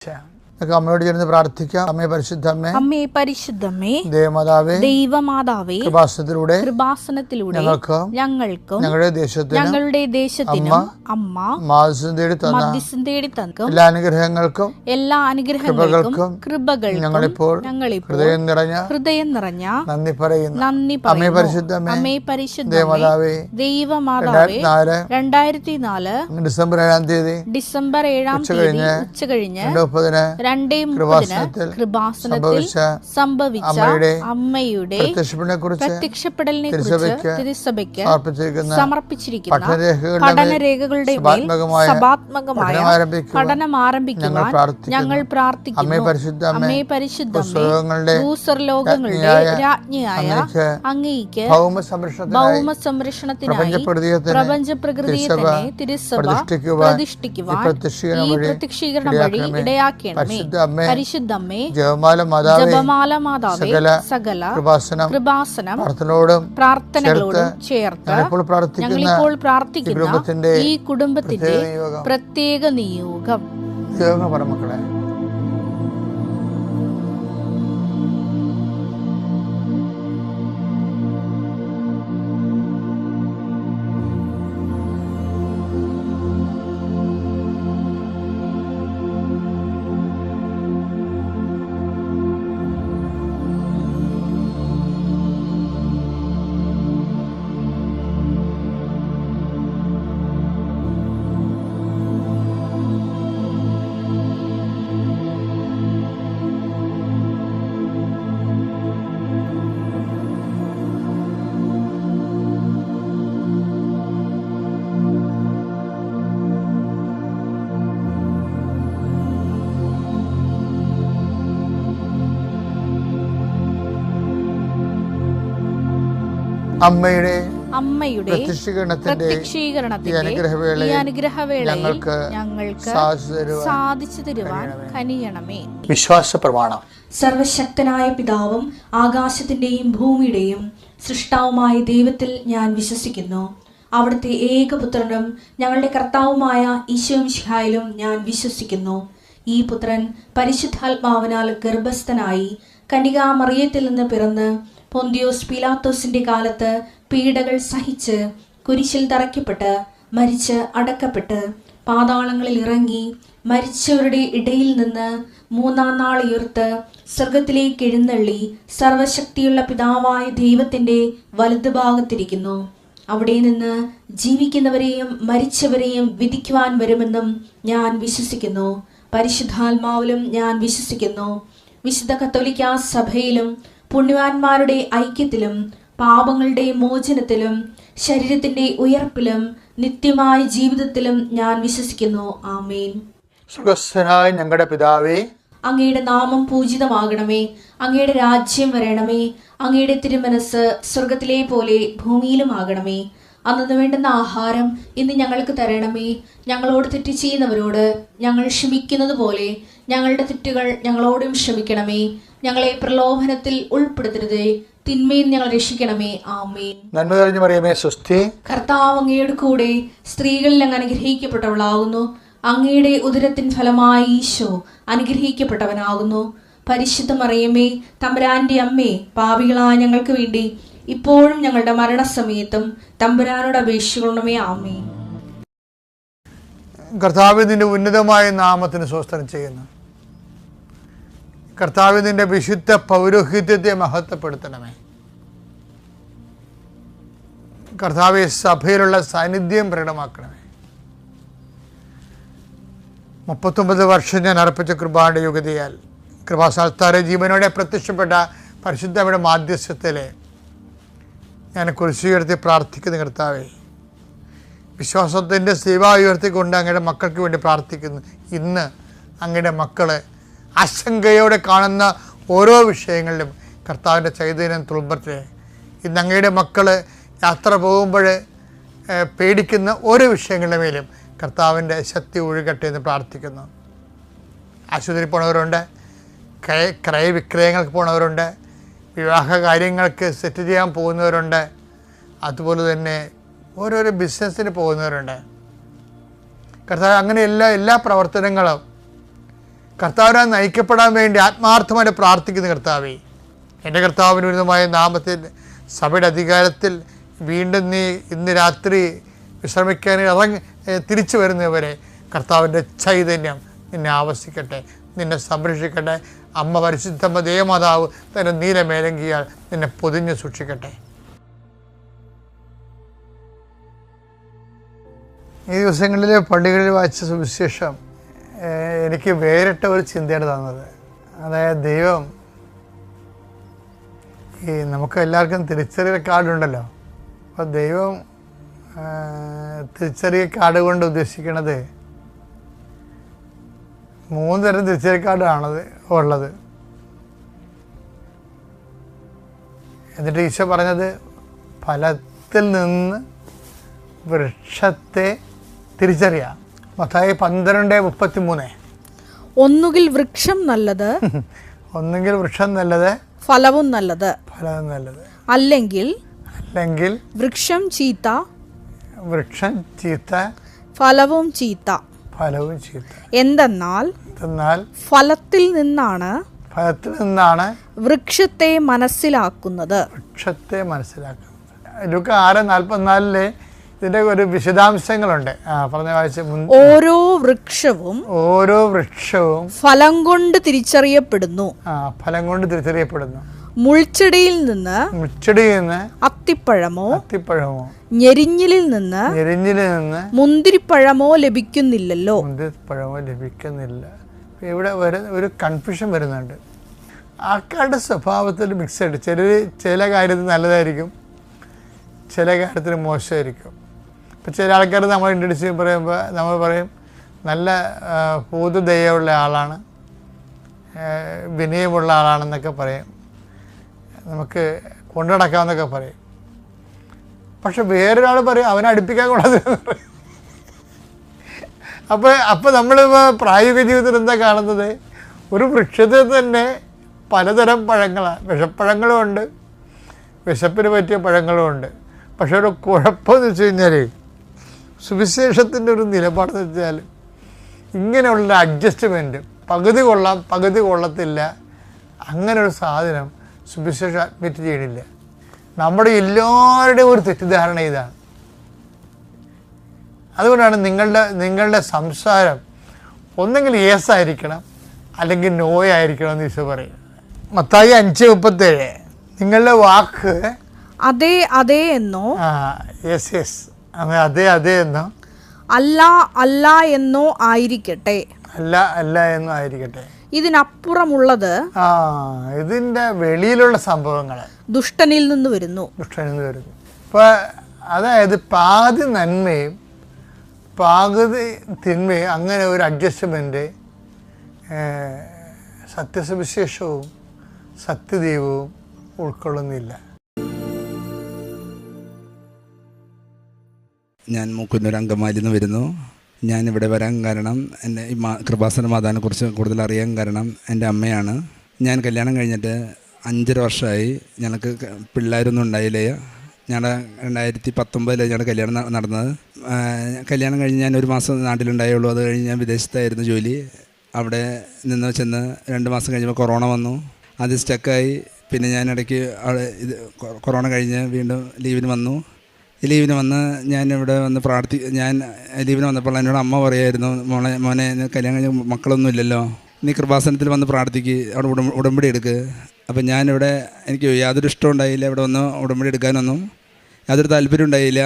അമ്മയോട് ചേർന്ന് പ്രാർത്ഥിക്കാം. അമ്മേ പരിശുദ്ധമ്മേ, അമ്മേ പരിശുദ്ധമ്മേ, ദൈവമാതാവേ, ദൈവമാതാവേ, കൃപാസനത്തിലൂടെ ഞങ്ങൾക്കും ഞങ്ങളുടെ ദേശത്തിനും അമ്മ മധ്യസ്ഥം തേടി തന്ന എല്ലാ അനുഗ്രഹങ്ങൾക്കും കൃപകൾക്കും ഞങ്ങളിപ്പോൾ ഹൃദയം നിറഞ്ഞ നന്ദി പറയുന്നു. അമ്മേ പരിശുദ്ധമ്മേ, ദൈവമാതാവേ, 2004 ഡിസംബർ 7 തീയതി ഉച്ചകഴിഞ്ഞ് 2:30 കൃപാസനത്തിൽ സംഭവിച്ച അമ്മയുടെ പ്രത്യക്ഷപ്പെടലിനെ കുറിച്ച് തിരുസഭയ്ക്ക് സമർപ്പിച്ചിരിക്കുന്ന പഠനരേഖകളുടെ മേൽ സഭാത്മകമായ പഠനം ആരംഭിക്കുവാൻ ഞങ്ങൾ പ്രാർത്ഥിക്കുന്നു. അമ്മേ പരിശുദ്ധമ്മേ, ഭൂസ്വർലോകങ്ങളുടെ രാജ്ഞിയായ അങ്ങേയ്ക്ക് ഭൗമസംരക്ഷണത്തിനായി പ്രപഞ്ചപ്രകൃതിയെ തന്നെ തിരുസഭ പ്രതിഷ്ഠിക്കുവാൻ ഈ പ്രത്യക്ഷീകരണം വഴി ഇടയാക്കണമേ. പരിശുദ്ധമ്മേ, ജപമാല മാതാവേ, സകല കൃപാസനം പ്രാർത്ഥനകളോടും ചേർത്ത് ഞങ്ങളിപ്പോൾ പ്രാർത്ഥിക്കുന്ന ഈ കുടുംബത്തിന്റെ പ്രത്യേക നിയോഗം. മക്കളെ, അമ്മയുടെ പ്രത്യക്ഷീകരണത്തിന്റെ അനുഗ്രഹവേളയിൽ ഞങ്ങൾക്ക് സാധിച്ചു തരുവാൻ കനിയണമേ. വിശ്വാസ പ്രമാണം. സർവശക്തനായ പിതാവും ആകാശത്തിന്റെയും ഭൂമിയുടെയും സൃഷ്ടാവുമായ ദൈവത്തിൽ ഞാൻ വിശ്വസിക്കുന്നു. അവിടുത്തെ ഏകപുത്രനും ഞങ്ങളുടെ കർത്താവുമായ ഈശോമിശിഹായിലും ഞാൻ വിശ്വസിക്കുന്നു. ഈ പുത്രൻ പരിശുദ്ധാത്മാവിനാൽ ഗർഭസ്ഥനായി കന്യകാമറിയത്തിൽ നിന്ന് പിറന്ന് പൊന്തിയോസ് പീലാത്തോസിന്റെ കാലത്ത് പീഡകൾ സഹിച്ച് കുരിശിൽ തറയ്ക്കപ്പെട്ട് മരിച്ച് അടക്കപ്പെട്ട് പാതാളങ്ങളിൽ ഇറങ്ങി മരിച്ചവരുടെ ഇടയിൽ നിന്ന് 3-ാം നാൾ ഉയർത്ത് സ്വർഗത്തിലേക്ക് എഴുന്നള്ളി സർവശക്തിയുള്ള പിതാവായ ദൈവത്തിന്റെ വലതുഭാഗത്തിരിക്കുന്നു. അവിടെ നിന്ന് ജീവിക്കുന്നവരെയും മരിച്ചവരെയും വിധിക്കുവാൻ വരുമെന്നും ഞാൻ വിശ്വസിക്കുന്നു. പരിശുദ്ധാത്മാവിലും ഞാൻ വിശ്വസിക്കുന്നു. വിശുദ്ധ കത്തോലിക്കാ സഭയിലും പുണ്യവാന്മാരുടെ ഐക്യത്തിലും പാപങ്ങളുടെ മോചനത്തിലും ശരീരത്തിന്റെ ഉയർപ്പിലും നിത്യമായ ജീവിതത്തിലും ഞാൻ വിശ്വസിക്കുന്നു. ആമേൻ. സ്വർഗ്ഗസ്ഥനായ ഞങ്ങളുടെ പിതാവേ, അങ്ങയുടെ നാമം പൂജിതമാകണമേ. അങ്ങയുടെ രാജ്യം വരണമേ. അങ്ങയുടെ തിരുമനസ് സ്വർഗത്തിലെ പോലെ ഭൂമിയിലും ആകണമേ. അന്നു വേണ്ടുന്ന ആഹാരം ഇന്ന് ഞങ്ങൾക്ക് തരണമേ. ഞങ്ങളോട് തെറ്റ് ചെയ്യുന്നവരോട് ഞങ്ങൾ ക്ഷമിക്കുന്നത് പോലെ ഞങ്ങളുടെ തെറ്റുകൾ ഞങ്ങളോടും ക്ഷമിക്കണമേ. ഞങ്ങളെ പ്രലോഭനത്തിൽ ഉൾപ്പെടുത്തരുതേ, തിന്മയിൽ ഞങ്ങൾ രക്ഷിക്കണമേ. ആമേൻ. നന്മ നിറഞ്ഞ മറിയമേ, സ്വസ്തി. കർത്താവ് അങ്ങയുടെ കൂടെ സ്ത്രീകളിൽ അങ്ങ് അനുഗ്രഹിക്കപ്പെട്ടവളാകുന്നു. അങ്ങയുടെ ഉദരത്തിൻ ഫലമായി ഈശോ അനുഗ്രഹിക്കപ്പെട്ടവനാകുന്നു. പരിശുദ്ധ മറിയമേ, തമ്പുരാന്റെ അമ്മേ, പാപികളായ ഞങ്ങൾക്ക് വേണ്ടി ഇപ്പോഴും ഞങ്ങളുടെ മരണസമയത്തും തമ്പുരാനോട് അപേക്ഷിക്കണമേ. ആമേൻ. കർത്താവ് നിന്റെ ഉന്നതമായ നാമത്തിന് സ്വസ്ത്രം ചെയ്യുന്നു. കർത്താവ് നിന്റെ വിശുദ്ധ പൗരോഹിത്യത്തെ മഹത്വപ്പെടുത്തണമേ. കർത്താവ് സഭയിലുള്ള സാന്നിധ്യം പ്രകടമാക്കണമേ. 39 വർഷം ഞാൻ അർപ്പിച്ച കൃപയുടെ യോഗ്യതയാൽ കൃപാസ്ഥാനത്താരെ ജീവനോടെ പ്രത്യക്ഷപ്പെട്ട പരിശുദ്ധയുടെ മാധ്യസ്ഥത്തിലെ ഞാൻ കുരിശ് ഉയർത്തി പ്രാർത്ഥിക്കുന്ന കർത്താവേ, വിശ്വാസത്തിൻ്റെ സേവ ഉയർത്തിക്കൊണ്ട് അങ്ങയുടെ മക്കൾക്ക് വേണ്ടി പ്രാർത്ഥിക്കുന്നു. ഇന്ന് അങ്ങയുടെ മക്കളെ ആശങ്കയോടെ കാണുന്ന ഓരോ വിഷയങ്ങളിലും കർത്താവിൻ്റെ ചൈതന്യം തുളുമ്പട്ടെ. ഇന്ന് അങ്ങയുടെ മക്കൾ യാത്ര പോകുമ്പോൾ പേടിക്കുന്ന ഓരോ വിഷയങ്ങളുടെ മേലും കർത്താവിൻ്റെ ശക്തി ഒഴുകട്ടെ എന്ന് പ്രാർത്ഥിക്കുന്നു. ആശുപത്രി പോണവരുണ്ട്, ക്രയവിക്രയങ്ങൾക്ക് പോണവരുണ്ട്, വിവാഹ കാര്യങ്ങൾക്ക് സെറ്റ് ചെയ്യാൻ പോകുന്നവരുണ്ട്, അതുപോലെ തന്നെ ഓരോരോ ബിസിനസ്സിന് പോകുന്നവരുണ്ട്. കർത്താവ് അങ്ങനെ എല്ലാ പ്രവർത്തനങ്ങളും കർത്താവിനാൽ നയിക്കപ്പെടാൻ വേണ്ടി ആത്മാർത്ഥമായിട്ട് പ്രാർത്ഥിക്കുന്ന കർത്താവേ, എൻ്റെ കർത്താവിന് ഉന്നതമായ നാമത്തിൽ സഭയുടെ അധികാരത്തിൽ വീണ്ടും നീ ഇന്ന് രാത്രി വിശ്രമിക്കാൻ തിരിച്ചു വരുന്നവരെ കർത്താവിൻ്റെ ചൈതന്യം നിന്നെ ആവസിക്കട്ടെ, നിന്നെ സംരക്ഷിക്കട്ടെ. അമ്മ പരിശുദ്ധമ്മ ദേവമാതാവ് തൻ്റെ നീലമേലങ്കിയാൽ നിന്നെ പൊതിഞ്ഞ് സൂക്ഷിക്കട്ടെ. ഈ ദിവസങ്ങളിൽ പള്ളികളിൽ വായിച്ച സുവിശേഷം എനിക്ക് വേറിട്ട ഒരു ചിന്തയാണ് തന്നത്. അതായത് ദൈവം ഈ നമുക്ക് എല്ലാവർക്കും തിരിച്ചറിയൽ കാർഡുണ്ടല്ലോ. അപ്പോൾ ദൈവം തിരിച്ചറിയൽ കാർഡ് കൊണ്ട് ഉദ്ദേശിക്കുന്നത് 3 തരം തിരിച്ചറിയൽ കാർഡാണത് ഉള്ളത്. എന്നിട്ട് ഈശോ പറഞ്ഞത് ഫലത്തിൽ നിന്ന് വൃക്ഷത്തെ തിരിച്ചറിയാം. മത്തായി 12:33. ഒന്നുകിൽ വൃക്ഷം നല്ലത് ഒന്നുകിൽ വൃക്ഷം നല്ലത്, ഫലവും നല്ലത്, ഫലവും നല്ലത്, അല്ലെങ്കിൽ വൃക്ഷം ചീത്ത, ഫലവും ചീത്ത. എന്തെന്നാൽ ഫലത്തിൽ നിന്നാണ് വൃക്ഷത്തെ മനസ്സിലാക്കുന്നത്. ലൂക്കാ 6:44 ഇതിന്റെ ഒരു വിശദാംശങ്ങളുണ്ട്. പറഞ്ഞ വായിച്ച ഓരോ വൃക്ഷവും ഫലം കൊണ്ട് തിരിച്ചറിയപ്പെടുന്നു. മുൾച്ചെടിയിൽ നിന്ന് അത്തിപ്പഴമോ ഞെരിഞ്ഞിലിൽ നിന്ന് മുന്തിരിപ്പഴമോ ലഭിക്കുന്നില്ലല്ലോ. ഇവിടെ ഒരു കൺഫ്യൂഷൻ വരുന്നുണ്ട്. ആൾക്കാരുടെ സ്വഭാവത്തിൽ മിക്സഡ്. ചില കാര്യത്തിൽ നല്ലതായിരിക്കും, ചില കാര്യത്തിൽ മോശമായിരിക്കും. ഇപ്പം ചില ആൾക്കാർ നമ്മൾ ഇൻട്രൊഡ്യൂസ് പറയുമ്പോൾ നമ്മൾ പറയും നല്ല ഭൂതദയുള്ള ആളാണ്, വിനയമുള്ള ആളാണെന്നൊക്കെ പറയും, നമുക്ക് കൊണ്ടു നടക്കാമെന്നൊക്കെ പറയും. പക്ഷെ വേറൊരാൾ പറയും അവനെ അടുപ്പിക്കാൻ കൊള്ളാതെന്ന് പറയും. അപ്പോൾ നമ്മളിപ്പോൾ പ്രായോഗിക ജീവിതത്തിൽ എന്താ കാണുന്നത്? ഒരു വൃക്ഷത്തിൽ തന്നെ പലതരം പഴങ്ങളാണ്. വിഷപ്പഴങ്ങളും ഉണ്ട്, വിശപ്പിന് പറ്റിയ പഴങ്ങളും ഉണ്ട്. പക്ഷെ ഒരു കുഴപ്പമെന്ന് വെച്ച് കഴിഞ്ഞാൽ സുവിശേഷത്തിൻ്റെ ഒരു നിലപാടെന്ന് വെച്ചാൽ ഇങ്ങനെയുള്ള അഡ്ജസ്റ്റ്മെൻറ്റ്, പകുതി കൊള്ളാം പകുതി കൊള്ളത്തില്ല, അങ്ങനൊരു സാധനം സുവിശേഷം അഡ്മിറ്റ് ചെയ്യണില്ല. നമ്മുടെ എല്ലാവരുടെയും ഒരു തെറ്റിദ്ധാരണ ഇതാണ്. അതുകൊണ്ടാണ് നിങ്ങളുടെ സംസാരം ഒന്നെങ്കിൽ യേസ് ആയിരിക്കണം അല്ലെങ്കിൽ നോയ് ആയിരിക്കണം എന്ന് ഈശോ പറയും. മത്തായി 5:37 നിങ്ങളുടെ വാക്ക് അതെ അതെ എന്നോ അതെ എന്നോ അല്ല അല്ല എന്നോ ആയിരിക്കട്ടെ. ഇതിനപ്പുറമുള്ളത് ഇതിന്റെ വെളിയിലുള്ള സംഭവങ്ങൾ ദുഷ്ടനിൽ നിന്ന് വരുന്നു. ഇപ്പൊ അതായത് പാതി നന്മയും പാതി തിന്മയും അങ്ങനെ ഒരു അഡ്ജസ്റ്റ്മെന്റ് സത്യസുവിശേഷവും സത്യദൈവവും ഉൾക്കൊള്ളുന്നില്ല. ഞാൻ മൂക്കുന്നൂർ അങ്കമാലിയിൽ നിന്ന് വരുന്നു. ഞാനിവിടെ വരാൻ കാരണം എൻ്റെ ഈ കൃപാസന മാതാവിനെക്കുറിച്ച് കൂടുതൽ അറിയാൻ കാരണം എൻ്റെ അമ്മയാണ്. ഞാൻ കല്യാണം കഴിഞ്ഞിട്ട് 5.5 വർഷമായി. ഞങ്ങൾക്ക് പിള്ളേരൊന്നും ഉണ്ടായില്ലേ. ഞങ്ങളുടെ 2019 ഞങ്ങളുടെ കല്യാണം നടന്നത്. കല്യാണം കഴിഞ്ഞ് ഞാൻ 1 മാസം നാട്ടിലുണ്ടായുള്ളൂ. അത് കഴിഞ്ഞ് ഞാൻ വിദേശത്തായിരുന്നു ജോലി. അവിടെ നിന്ന് ചെന്ന് 2 മാസം കഴിഞ്ഞപ്പോൾ കൊറോണ വന്നു. അത് സ്റ്റക്കായി. പിന്നെ ഞാൻ ഇടയ്ക്ക് കൊറോണ കഴിഞ്ഞ് വീണ്ടും ലീവിന് വന്നു. ഈ ലീവിന് വന്ന് ഞാനിവിടെ വന്ന് ഞാൻ ലീവിന് വന്നപ്പോൾ എന്നോട് അമ്മ പറയായിരുന്നു, മോനെ കല്യാണം കഴിഞ്ഞ മക്കളൊന്നും ഇല്ലല്ലോ, നീ കൃപാസനത്തിൽ വന്ന് പ്രാർത്ഥിക്ക്, അവിടെ ഉടമ്പടി എടുക്ക്. അപ്പം ഞാനിവിടെ എനിക്ക് യാതൊരു ഇഷ്ടം ഉണ്ടായില്ല. ഇവിടെ വന്ന് ഉടമ്പടി എടുക്കാനൊന്നും യാതൊരു താല്പര്യം ഉണ്ടായില്ല.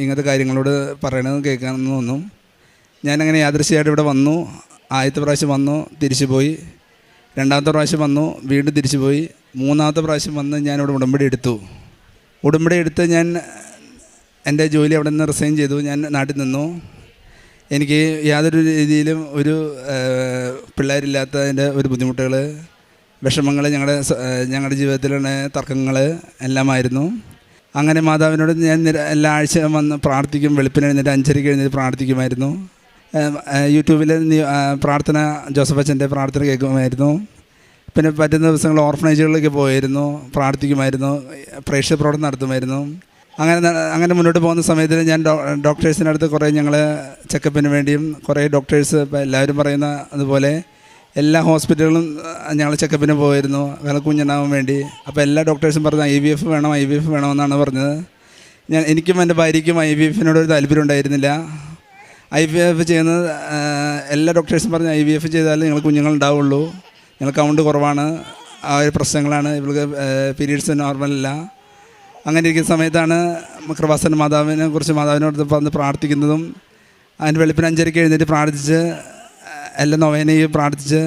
ഇങ്ങനത്തെ കാര്യങ്ങളോട് പറയണത് കേൾക്കാനൊന്നും. ഞാനങ്ങനെ യാദൃശ്യമായിട്ട് ഇവിടെ വന്നു. ആദ്യത്തെ പ്രാവശ്യം വന്നു, തിരിച്ചു പോയി. 2ാമത്തെ പ്രാവശ്യം വന്നു, വീണ്ടും തിരിച്ചു പോയി. 3ാമത്തെ പ്രാവശ്യം വന്ന് ഞാനിവിടെ ഉടമ്പടി എടുത്തു. ഉടമ്പടി എടുത്ത് ഞാൻ എൻ്റെ ജോലി അവിടെ നിന്ന് റിസൈൻ ചെയ്തു. ഞാൻ നാട്ടിൽ നിന്നു. എനിക്ക് യാതൊരു രീതിയിലും ഒരു പിള്ളേരില്ലാത്തതിൻ്റെ ഒരു ബുദ്ധിമുട്ടുകൾ, വിഷമങ്ങൾ, ഞങ്ങളുടെ ജീവിതത്തിലുള്ള തർക്കങ്ങൾ എല്ലാമായിരുന്നു. അങ്ങനെ മാതാവിനോട് ഞാൻ എല്ലാ ആഴ്ചയും വന്ന് പ്രാർത്ഥിക്കും. വെളുപ്പിന് എഴുന്നേറ്റ് 5:30 എഴുന്നേറ്റ് പ്രാർത്ഥിക്കുമായിരുന്നു. യൂട്യൂബിൽ പ്രാർത്ഥന, ജോസഫ് അച്ഛൻ്റെ പ്രാർത്ഥന കേൾക്കുമായിരുന്നു. പിന്നെ പറ്റുന്ന ദിവസങ്ങൾ ഓർഫനേജുകളിലേക്ക് പോയിരുന്നു, പ്രാർത്ഥിക്കുമായിരുന്നു, പ്രേക്ഷിത പ്രവർത്തനം നടത്തുമായിരുന്നു. അങ്ങനെ മുന്നോട്ട് പോകുന്ന സമയത്ത് ഞാൻ ഡോക്ടേഴ്സിൻ്റെ അടുത്ത് കുറേ ഞങ്ങൾ ചെക്കപ്പിന് വേണ്ടിയും കുറേ ഡോക്ടേഴ്സ് ഇപ്പോൾ എല്ലാവരും പറയുന്ന അതുപോലെ എല്ലാ ഹോസ്പിറ്റലുകളും ഞങ്ങൾ ചെക്കപ്പിന് പോയിരുന്നു കാരണം കുഞ്ഞുണ്ടാവാൻ വേണ്ടി. അപ്പോൾ എല്ലാ ഡോക്ടേഴ്സും പറഞ്ഞു IVF വേണം IVF വേണമെന്നാണ് പറഞ്ഞത്. എനിക്കും എൻ്റെ ഭാര്യയ്ക്കും IVFനോടൊരു താല്പര്യം ഉണ്ടായിരുന്നില്ല. IVF ചെയ്യുന്നത് എല്ലാ ഡോക്ടേഴ്സും പറഞ്ഞു IVF ചെയ്താൽ നിങ്ങൾ കുഞ്ഞുങ്ങളുണ്ടാവുള്ളൂ, നിങ്ങൾ കൗണ്ട് കുറവാണ്, ആ ഒരു പ്രശ്നങ്ങളാണ്, ഇവൾക്ക് പീരീഡ്സ് നോർമലല്ല. അങ്ങനെ ഇരിക്കുന്ന സമയത്താണ് കൃപാസന മാതാവിനെ കുറിച്ച് മാതാവിനോട് വന്ന് പ്രാർത്ഥിക്കുന്നതും അതിൻ്റെ വെളുപ്പിന് 5:30 എഴുന്നേറ്റ് പ്രാർത്ഥിച്ച് എല്ലാ നൊവേനയും പ്രാർത്ഥിച്ച്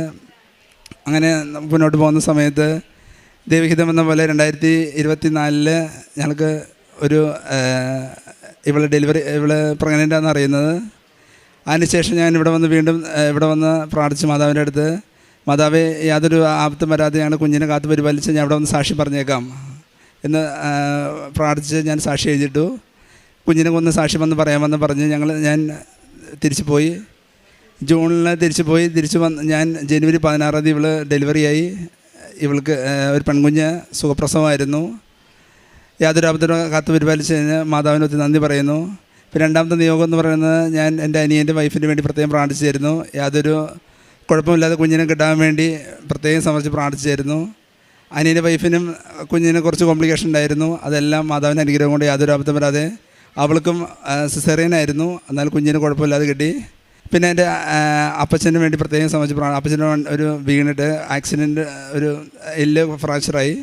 അങ്ങനെ മുന്നോട്ട് പോകുന്ന സമയത്ത് ദൈവഹിതം എന്ന പോലെ 2024 ഞങ്ങൾക്ക് ഒരു ഇവള് പ്രഗ്നൻ്റാണെന്ന് അറിയുന്നത്. അതിനുശേഷം ഞാൻ വീണ്ടും ഇവിടെ വന്ന് പ്രാർത്ഥിച്ചു മാതാവിൻ്റെ അടുത്ത്, മാതാവേ യാതൊരു ആപത്തും വരാതെ ഞങ്ങളുടെ കുഞ്ഞിനെ കാത്തു പരിപാലിച്ച് ഞാൻ ഇവിടെ വന്ന് സാക്ഷി പറഞ്ഞേക്കാം എന്ന് പ്രാർത്ഥിച്ച് ഞാൻ സാക്ഷി എഴുതിയിട്ടു. കുഞ്ഞിനെ കൊന്ന് സാക്ഷി വന്ന് പറയാമെന്ന് പറഞ്ഞ് ഞാൻ തിരിച്ചു പോയി. ജൂണിൽ തിരിച്ചു വന്ന് ഞാൻ ജനുവരി 16 ഇവള് ഡെലിവറിയായി. ഇവൾക്ക് ഒരു പെൺകുഞ്ഞ് സുഖപ്രസവമായിരുന്നു. യാതൊരു ആപത്തിനും കാത്തു പരിപാലിച്ച് കഴിഞ്ഞ് മാതാവിന് ഒത്തിരി നന്ദി പറയുന്നു. പിന്നെ രണ്ടാമത്തെ നിയോഗം എന്ന് പറയുന്നത് ഞാൻ എൻ്റെ അനിയൻ്റെ വൈഫിന് വേണ്ടി പ്രത്യേകം പ്രാർത്ഥിച്ചിരുന്നു. യാതൊരു കുഴപ്പമില്ലാതെ കുഞ്ഞിനെ കിട്ടാൻ വേണ്ടി പ്രത്യേകം സമർപ്പിച്ച് പ്രാർത്ഥിച്ചിരുന്നു. അനിയൻ്റെ വൈഫിനും കുഞ്ഞിന് കുറച്ച് കോംപ്ലിക്കേഷൻ ഉണ്ടായിരുന്നു. അതെല്ലാം മാതാവിൻ്റെ അനുഗ്രഹം കൊണ്ട് യാതൊരു ആപത്തും വരാതെ, അവൾക്കും സിസേറിയനായിരുന്നു, എന്നാൽ കുഞ്ഞിന് കുഴപ്പമില്ലാതെ കിട്ടി. പിന്നെ എൻ്റെ അപ്പച്ചന് വേണ്ടി പ്രത്യേകം സമർപ്പിച്ച് അപ്പച്ചന് ഒരു വീണിട്ട് ആക്സിഡൻറ്റ് ഒരു എല്ല് ഫ്രാക്ചറായി.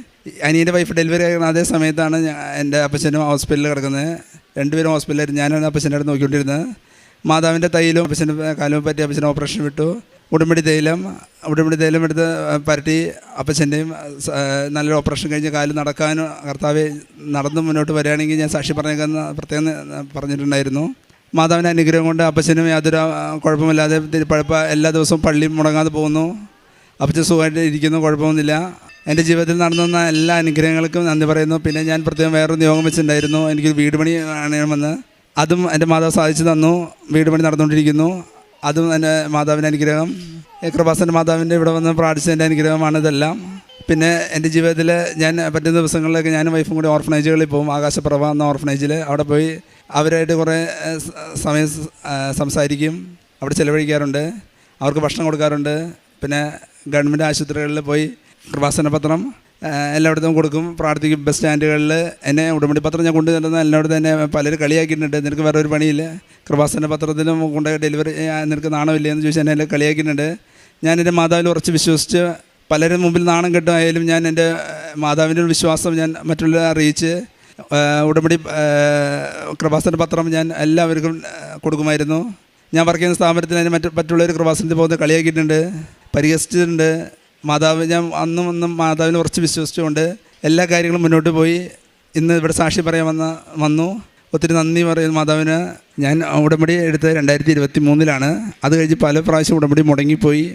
അനിയൻ്റെ വൈഫ് ഡെലിവറി ആയിരുന്ന അതേ സമയത്താണ് എൻ്റെ അപ്പച്ചനും ഹോസ്പിറ്റലിൽ കിടക്കുന്നത്. രണ്ടുപേരും ഹോസ്പിറ്റലായിരുന്നു. ഞാനാണ് അപ്പച്ചൻ്റെ അടുത്ത് നോക്കിക്കൊണ്ടിരുന്നത്. മാതാവിൻ്റെ തൈലും അപ്പച്ചൻ്റെ കാലും പറ്റി അപ്പച്ചന് ഓപ്പറേഷൻ വിട്ടു. ഉടമ്പടി തൈലം എടുത്ത് പരട്ടി അപ്പച്ചൻ്റെയും നല്ലൊരു ഓപ്പറേഷൻ കഴിഞ്ഞ് കാല് നടക്കാനും കർത്താവെ നടന്ന് മുന്നോട്ട് വരികയാണെങ്കിൽ ഞാൻ സാക്ഷി പറഞ്ഞേക്കാന്ന് പ്രത്യേകം പറഞ്ഞിട്ടുണ്ടായിരുന്നു. മാതാവിൻ്റെ അനുഗ്രഹം കൊണ്ട് അപ്പച്ചനും യാതൊരു കുഴപ്പമില്ലാതെ എല്ലാ ദിവസവും പള്ളി മുടങ്ങാതെ പോകുന്നു. അപ്പച്ചൻ സുഖമായിട്ട് ഇരിക്കുന്നു, കുഴപ്പമൊന്നുമില്ല. എൻ്റെ ജീവിതത്തിൽ നടന്ന എല്ലാ അനുഗ്രഹങ്ങൾക്കും നന്ദി പറയുന്നു. പിന്നെ ഞാൻ പ്രത്യേകം വേറൊരു നിയോഗം വെച്ചിട്ടുണ്ടായിരുന്നു, എനിക്കൊരു വീട് പണി വേണമെന്ന്. അതും എൻ്റെ മാതാവ് സാധിച്ചു തന്നു. വീട് പണി നടന്നുകൊണ്ടിരിക്കുന്നു. അതും എൻ്റെ മാതാവിൻ്റെ അനുഗ്രഹം. കൃപാസന മാതാവിൻ്റെ ഇവിടെ വന്ന് പ്രാർത്ഥിച്ചതിൻ്റെ അനുഗ്രഹമാണ് ഇതെല്ലാം. പിന്നെ എൻ്റെ ജീവിതത്തിൽ ഞാൻ പറ്റുന്ന ദിവസങ്ങളിലൊക്കെ ഞാനും വൈഫും കൂടി ഓർഫനേജുകളിൽ പോകും. ആകാശപ്രഭ എന്ന ഓർഫനേജിൽ അവിടെ പോയി അവരായിട്ട് കുറേ സമയം സംസാരിക്കും, അവിടെ ചിലവഴിക്കാറുണ്ട്, അവർക്ക് ഭക്ഷണം കൊടുക്കാറുണ്ട്. പിന്നെ ഗവൺമെൻറ് ആശുപത്രികളിൽ പോയി കൃപാസന പത്രം എല്ലായിടത്തും കൊടുക്കും, പ്രാർത്ഥിക്കും. ബസ് സ്റ്റാൻഡുകളിൽ എന്നെ ഉടമ്പടി പത്രം ഞാൻ കൊണ്ടുതരുന്ന എല്ലായിടത്തും തന്നെ പലരും കളിയാക്കിയിട്ടുണ്ട്. നിനക്ക് വേറെ ഒരു പണിയില്ല, കൃപാസന പത്രത്തിലും കൊണ്ട് ഡെലിവറി നിനക്ക് നാണമില്ല എന്ന് ചോദിച്ചാൽ എന്നെ കളിയാക്കിയിട്ടുണ്ട്. ഞാൻ എൻ്റെ മാതാവിൽ ഉറച്ച് വിശ്വസിച്ച് പലരും മുമ്പിൽ നാണം കെട്ടുമായാലും ഞാൻ എൻ്റെ മാതാവിൻ്റെ ഒരു വിശ്വാസം ഞാൻ മറ്റുള്ളവരെ അറിയിച്ച് ഉടമ്പടി കൃപാസന പത്രം ഞാൻ എല്ലാവർക്കും കൊടുക്കുമായിരുന്നു. ഞാൻ വർക്ക് ചെയ്യുന്ന സ്ഥാപനത്തിന് അതിന് മറ്റുള്ളവർ കൃപാസനത്തിൽ പോകുന്നത് കളിയാക്കിയിട്ടുണ്ട്, പരിഹസിച്ചിട്ടുണ്ട്. ഞാൻ അന്നും മാതാവിനെ ഉറച്ച് വിശ്വസിച്ചുകൊണ്ട് എല്ലാ കാര്യങ്ങളും മുന്നോട്ട് പോയി ഇന്ന് ഇവിടെ സാക്ഷി പറയാൻ വന്നു. ഒത്തിരി നന്ദി പറയുന്നു മാതാവിന്. ഞാൻ ഉടമ്പടി എടുത്തത് 2023 അത് കഴിഞ്ഞ് പല പ്രാവശ്യം ഉടമ്പടി മുടങ്ങിപ്പോയി.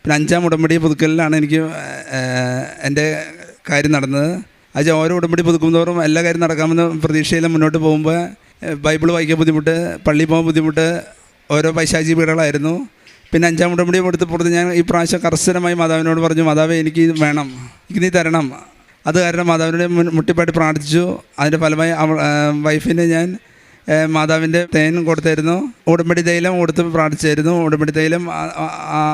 പിന്നെ 5ാം ഉടമ്പടി പുതുക്കലിലാണ് എനിക്ക് എൻ്റെ കാര്യം നടന്നത്. അത് ഓരോ ഉടമ്പടി പുതുക്കുന്തോറും എല്ലാ കാര്യം നടക്കാമെന്ന് പ്രതീക്ഷയിൽ മുന്നോട്ട് പോകുമ്പോൾ ബൈബിൾ വായിക്കാൻ ബുദ്ധിമുട്ട്, പള്ളിയിൽ പോകാൻ ബുദ്ധിമുട്ട്, ഓരോ പൈശാചിക പീഡകളായിരുന്നു. പിന്നെ 5ാം ഉടമ്പടി എടുത്തപ്പോഴത്തെ ഞാൻ ഈ പ്രാവശ്യം കർശനമായി മാതാവിനോട് പറഞ്ഞു, മാതാവേ എനിക്ക് ഇത് വേണം, എനിക്ക് നീ തരണം. അത് കാരണം മാതാവിനോട് മുട്ടിപ്പായിട്ട് പ്രാർത്ഥിച്ചു. അതിൻ്റെ ഫലമായി വൈഫിന് ഞാൻ മാതാവിൻ്റെ തേൻ കൊടുത്തായിരുന്നു. ഉടമ്പടി തൈലം കൊടുത്ത് പ്രാർത്ഥിച്ചായിരുന്നു. ഉടമ്പടി തൈലം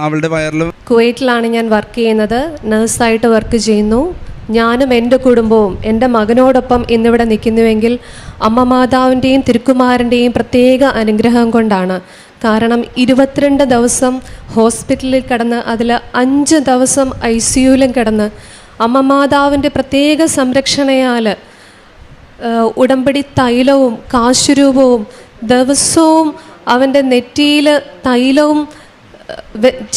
അവളുടെ വയറിലും. കുവൈറ്റിലാണ് ഞാൻ വർക്ക് ചെയ്യുന്നത്, നഴ്സായിട്ട് വർക്ക് ചെയ്യുന്നു. ഞാനും എൻ്റെ കുടുംബവും എൻ്റെ മകനോടൊപ്പം ഇന്നിവിടെ നിൽക്കുന്നുവെങ്കിൽ അമ്മ മാതാവിൻ്റെയും തിരുക്കുമാരൻ്റെയും പ്രത്യേക അനുഗ്രഹം കൊണ്ടാണ്. കാരണം 22 ദിവസം ഹോസ്പിറ്റലിൽ കിടന്ന് അതിൽ 5 ദിവസം ICUവിലും കിടന്ന് അമ്മ മാതാവിൻ്റെ പ്രത്യേക സംരക്ഷണയാൽ ഉടമ്പടി തൈലവും കാശുരൂപവും ദിവസവും അവൻ്റെ നെറ്റിയിൽ തൈലവും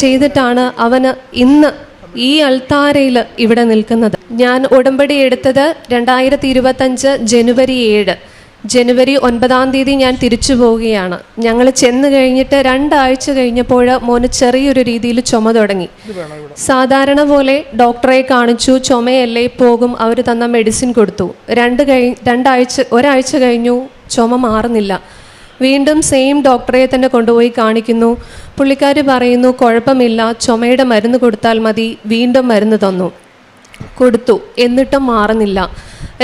ചെയ്തിട്ടാണ് അവന് ഇന്ന് ഈ അൾത്താരയിൽ ഇവിടെ നിൽക്കുന്നത്. ഞാൻ ഉടമ്പടി എടുത്തത് 2025 ജനുവരി 7. ജനുവരി 9-ാം തീയതി ഞാൻ തിരിച്ചു പോവുകയാണ്. ഞങ്ങൾ ചെന്ന് കഴിഞ്ഞിട്ട് 2 ആഴ്ച കഴിഞ്ഞപ്പോൾ മോന് ചെറിയൊരു രീതിയിൽ ചുമ തുടങ്ങി. സാധാരണ പോലെ ഡോക്ടറെ കാണിച്ചു, ചുമയല്ലേ പോകും, അവർ തന്ന മെഡിസിൻ കൊടുത്തു. ഒരാഴ്ച കഴിഞ്ഞു, ചുമ മാറുന്നില്ല. വീണ്ടും സെയിം ഡോക്ടറെ തന്നെ കൊണ്ടുപോയി കാണിക്കുന്നു. പുള്ളിക്കാർ പറയുന്നു കുഴപ്പമില്ല, ചുമയുടെ മരുന്ന് കൊടുത്താൽ മതി. വീണ്ടും മരുന്ന് കൊടുത്തു, എന്നിട്ടും മാറുന്നില്ല.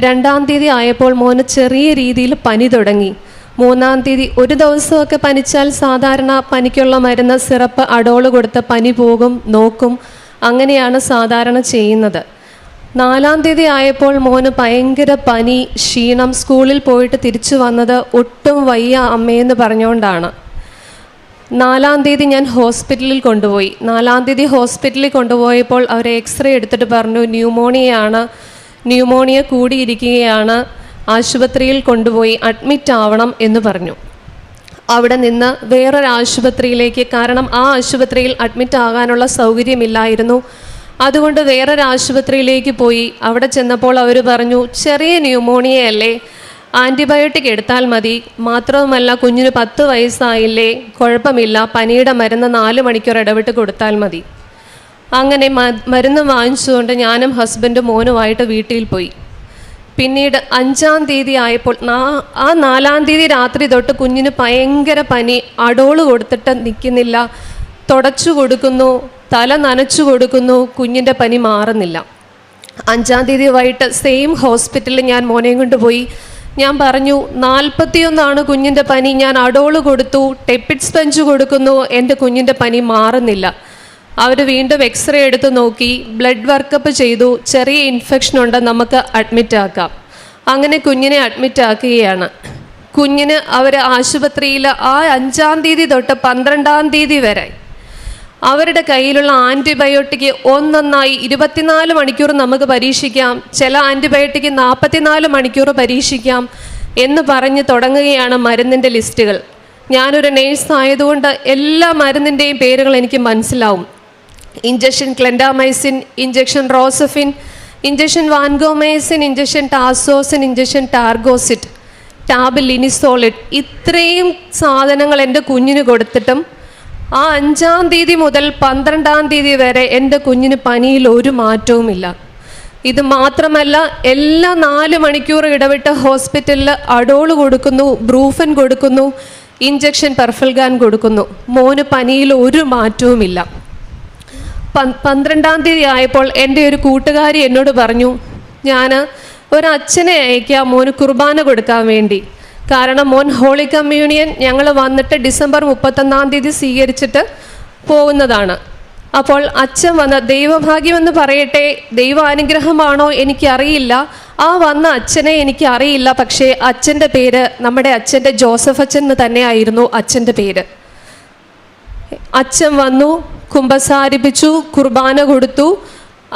2-ാം തീയതി ആയപ്പോൾ മോന് ചെറിയ രീതിയിൽ പനി തുടങ്ങി. 3-ാം തീയതി ഒരു ദിവസമൊക്കെ പനിച്ചാൽ സാധാരണ പനിക്കുള്ള മരുന്ന് സിറപ്പ് അഡോള് കൊടുത്ത് പനി പോകും, നോക്കും, അങ്ങനെയാണ് സാധാരണ ചെയ്യുന്നത്. 4-ാം തീയതി ആയപ്പോൾ മോന് ഭയങ്കര പനി, ക്ഷീണം. സ്കൂളിൽ പോയിട്ട് തിരിച്ചു വന്നത് ഒട്ടും വയ്യ അമ്മയെന്ന് പറഞ്ഞുകൊണ്ടാണ്. 4-ാം തീയതി ഞാൻ ഹോസ്പിറ്റലിൽ കൊണ്ടുപോയി. 4-ാം തീയതി ഹോസ്പിറ്റലിൽ കൊണ്ടുപോയപ്പോൾ അവർ എക്സ്റേ എടുത്തിട്ട് പറഞ്ഞു ന്യൂമോണിയയാണ്, ന്യൂമോണിയ കൂടിയിരിക്കുകയാണ്, ആശുപത്രിയിൽ കൊണ്ടുപോയി അഡ്മിറ്റ് ആവണം എന്ന് പറഞ്ഞു. അവിടെ നിന്ന് വേറൊരു ആശുപത്രിയിലേക്ക്, കാരണം ആ ആശുപത്രിയിൽ അഡ്മിറ്റ് ആകാനുള്ള സൗകര്യമില്ലായിരുന്നു, അതുകൊണ്ട് വേറൊരു ആശുപത്രിയിലേക്ക് പോയി. അവിടെ ചെന്നപ്പോൾ അവർ പറഞ്ഞു ചെറിയ ന്യൂമോണിയയല്ലേ, ആൻറ്റിബയോട്ടിക് എടുത്താൽ മതി, മാത്രവുമല്ല കുഞ്ഞിന് 10 വയസ്സായില്ലേ, കുഴപ്പമില്ല, പനിയുടെ മരുന്ന് 4 മണിക്കൂർ ഇടവിട്ട് കൊടുത്താൽ മതി. അങ്ങനെ മരുന്ന് വാങ്ങിച്ചുകൊണ്ട് ഞാനും ഹസ്ബൻഡും മോനുമായിട്ട് വീട്ടിൽ പോയി. പിന്നീട് 5-ാം തീയതി ആയപ്പോൾ ആ 4-ാം തീയതി രാത്രി തൊട്ട് കുഞ്ഞിന് ഭയങ്കര പനി, അഡോള് കൊടുത്തിട്ട് നിൽക്കുന്നില്ല, തുടച്ചു കൊടുക്കുന്നു, തല നനച്ചു കൊടുക്കുന്നു, കുഞ്ഞിൻ്റെ പനി മാറുന്നില്ല. 5-ാം തീയതി വൈകിട്ട് സെയിം ഹോസ്പിറ്റലിൽ ഞാൻ മോനെയും കൊണ്ടുപോയി. ഞാൻ പറഞ്ഞു 41 കുഞ്ഞിൻ്റെ പനി, ഞാൻ അഡോള് കൊടുത്തു, ടെപ്പിഡ് സ്പഞ്ച് കൊടുക്കുന്നു, എൻ്റെ കുഞ്ഞിൻ്റെ പനി മാറുന്നില്ല. അവർ വീണ്ടും എക്സ്റേ എടുത്ത് നോക്കി, ബ്ലഡ് വർക്കപ്പ് ചെയ്തു, ചെറിയ ഇൻഫെക്ഷൻ ഉണ്ട്, നമുക്ക് അഡ്മിറ്റ് ആക്കാം. അങ്ങനെ കുഞ്ഞിനെ അഡ്മിറ്റ് ആക്കുകയാണ്. കുഞ്ഞിന് അവർ ആശുപത്രിയിൽ ആ 5-ാം തീയതി തൊട്ട് 12-ാം തീയതി വരെ അവരുടെ കയ്യിലുള്ള ആൻറ്റിബയോട്ടിക് ഒന്നൊന്നായി 24 മണിക്കൂർ നമുക്ക് പരീക്ഷിക്കാം, ചില ആൻറ്റിബയോട്ടിക് 44 മണിക്കൂർ പരീക്ഷിക്കാം എന്ന് പറഞ്ഞ് തുടങ്ങുകയാണ് മരുന്നിൻ്റെ ലിസ്റ്റുകൾ. ഞാനൊരു നേഴ്സ് ആയതുകൊണ്ട് എല്ലാ മരുന്നിൻ്റെയും പേരുകൾ എനിക്ക് മനസ്സിലാവും. Injection clindamycin, injection Rocephin, injection vancomycin, injection Tazocin, injection Targocid, tab linezolid, ഇത്രയും സാധനങ്ങൾ എൻ്റെ കുഞ്ഞിന് കൊടുത്തിട്ടും ആ 5-ാം തീയതി മുതൽ 12-ാം തീയതി വരെ എൻ്റെ കുഞ്ഞിന് പനിയിൽ ഒരു മാറ്റവുമില്ല. ഇത് മാത്രമല്ല, എല്ലാ 4 മണിക്കൂർ ഇടവിട്ട് ഹോസ്പിറ്റലിൽ അഡോള് കൊടുക്കുന്നു, ബ്രൂഫൻ കൊടുക്കുന്നു, ഇഞ്ചക്ഷൻ പെർഫൽഗാൻ കൊടുക്കുന്നു, മോന് പനിയിൽ ഒരു മാറ്റവുമില്ല. 12-ാം തീയതി ആയപ്പോൾ എൻ്റെ ഒരു കൂട്ടുകാരി എന്നോട് പറഞ്ഞു ഞാൻ ഒരച്ഛനെ അയക്കാം മോന് കുർബാന കൊടുക്കാൻ വേണ്ടി, കാരണം മോൻ ഹോളി കമ്മ്യൂണിയൻ ഞങ്ങൾ വന്നിട്ട് ഡിസംബർ 31-ാം തീയതി സ്വീകരിച്ചിട്ട് പോകുന്നതാണ്. അപ്പോൾ അച്ഛൻ വന്ന ദൈവഭാഗ്യമെന്ന് പറയട്ടെ, ദൈവാനുഗ്രഹമാണോ എനിക്കറിയില്ല, ആ വന്ന അച്ഛനെ എനിക്ക് അറിയില്ല, പക്ഷേ അച്ഛൻ്റെ പേര് നമ്മുടെ അച്ഛൻ്റെ ജോസഫ് അച്ഛൻ എന്ന് തന്നെയായിരുന്നു അച്ഛൻ്റെ പേര്. അച്ഛൻ വന്നു, കുമ്പസാരിപ്പിച്ചു, കുർബാന കൊടുത്തു.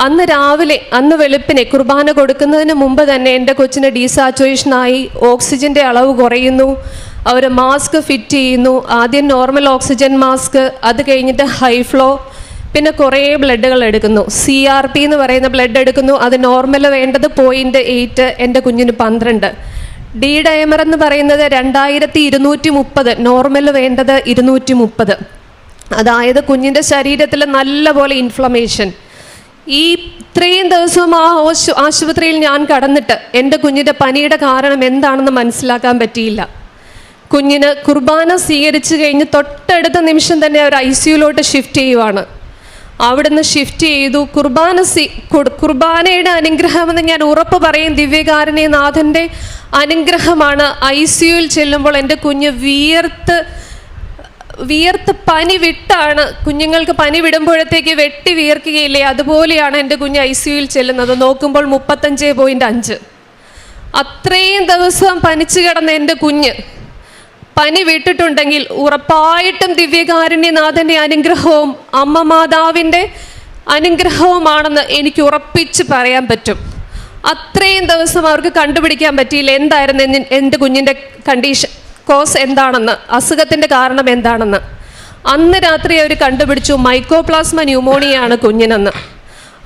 അന്ന് രാവിലെ, അന്ന് വെളുപ്പിനെ കുർബാന കൊടുക്കുന്നതിന് മുമ്പ് തന്നെ എൻ്റെ കൊച്ചിന് ഡീസാച്ചുറേഷനായി, ഓക്സിജൻ്റെ അളവ് കുറയുന്നു. അവർ മാസ്ക് ഫിറ്റ് ചെയ്യുന്നു. ആദ്യം നോർമൽ ഓക്സിജൻ മാസ്ക്, അത് കഴിഞ്ഞിട്ട് ഹൈ ഫ്ലോ, പിന്നെ കുറേ ബ്ലഡുകൾ എടുക്കുന്നു. CRP എന്ന് പറയുന്ന ബ്ലഡ് എടുക്കുന്നു. അത് നോർമൽ വേണ്ടത് 0.8, എൻ്റെ കുഞ്ഞിന് 12. ഡി ഡയമർ എന്ന് പറയുന്നത് 2230, നോർമൽ വേണ്ടത് 230. അതായത് കുഞ്ഞിൻ്റെ ശരീരത്തിൽ നല്ലപോലെ ഇൻഫ്ലമേഷൻ. ഈ ഇത്രയും ദിവസവും ആ ആശുപത്രിയിൽ ഞാൻ കടന്നിട്ട് എൻ്റെ കുഞ്ഞിൻ്റെ പനിയുടെ കാരണം എന്താണെന്ന് മനസ്സിലാക്കാൻ പറ്റിയില്ല. കുഞ്ഞിന് കുർബാന സ്വീകരിച്ചു കഴിഞ്ഞ് തൊട്ടടുത്ത നിമിഷം തന്നെ അവർ ICUലോട്ട് ഷിഫ്റ്റ് ചെയ്യുവാണ്. അവിടുന്ന് ഷിഫ്റ്റ് ചെയ്തു. കുർബാനയുടെ അനുഗ്രഹമെന്ന് ഞാൻ ഉറപ്പ് പറയും, ദിവ്യകാരുണ്യനാഥൻ്റെ അനുഗ്രഹമാണ്. ICUയിൽ ചെല്ലുമ്പോൾ എൻ്റെ കുഞ്ഞ് വിയർത്ത് പനി വിട്ടാണ്. കുഞ്ഞുങ്ങൾക്ക് പനി വിടുമ്പോഴത്തേക്ക് വെട്ടി വിയർക്കുകയില്ലേ, അതുപോലെയാണ് എൻ്റെ കുഞ്ഞ് ICUയിൽ ചെല്ലുന്നത്. നോക്കുമ്പോൾ 35.5. അത്രയും ദിവസം പനിച്ചു കിടന്ന എൻ്റെ കുഞ്ഞ് പനി വിട്ടിട്ടുണ്ടെങ്കിൽ ഉറപ്പായിട്ടും ദിവ്യകാരുണ്യനാഥൻ്റെ അനുഗ്രഹവും അമ്മ മാതാവിൻ്റെ അനുഗ്രഹവുമാണെന്ന് എനിക്ക് ഉറപ്പിച്ച് പറയാൻ പറ്റും. അത്രയും ദിവസം അവർക്ക് കണ്ടുപിടിക്കാൻ പറ്റിയില്ല എന്തായിരുന്നു എൻ്റെ കുഞ്ഞിൻ്റെ കണ്ടീഷൻ, കോസ് എന്താണെന്ന്, അസുഖത്തിൻ്റെ കാരണം എന്താണെന്ന്. അന്ന് രാത്രി അവർ കണ്ടുപിടിച്ചു മൈക്കോപ്ലാസ്മ ന്യൂമോണിയയാണ് കുഞ്ഞിനെന്ന്.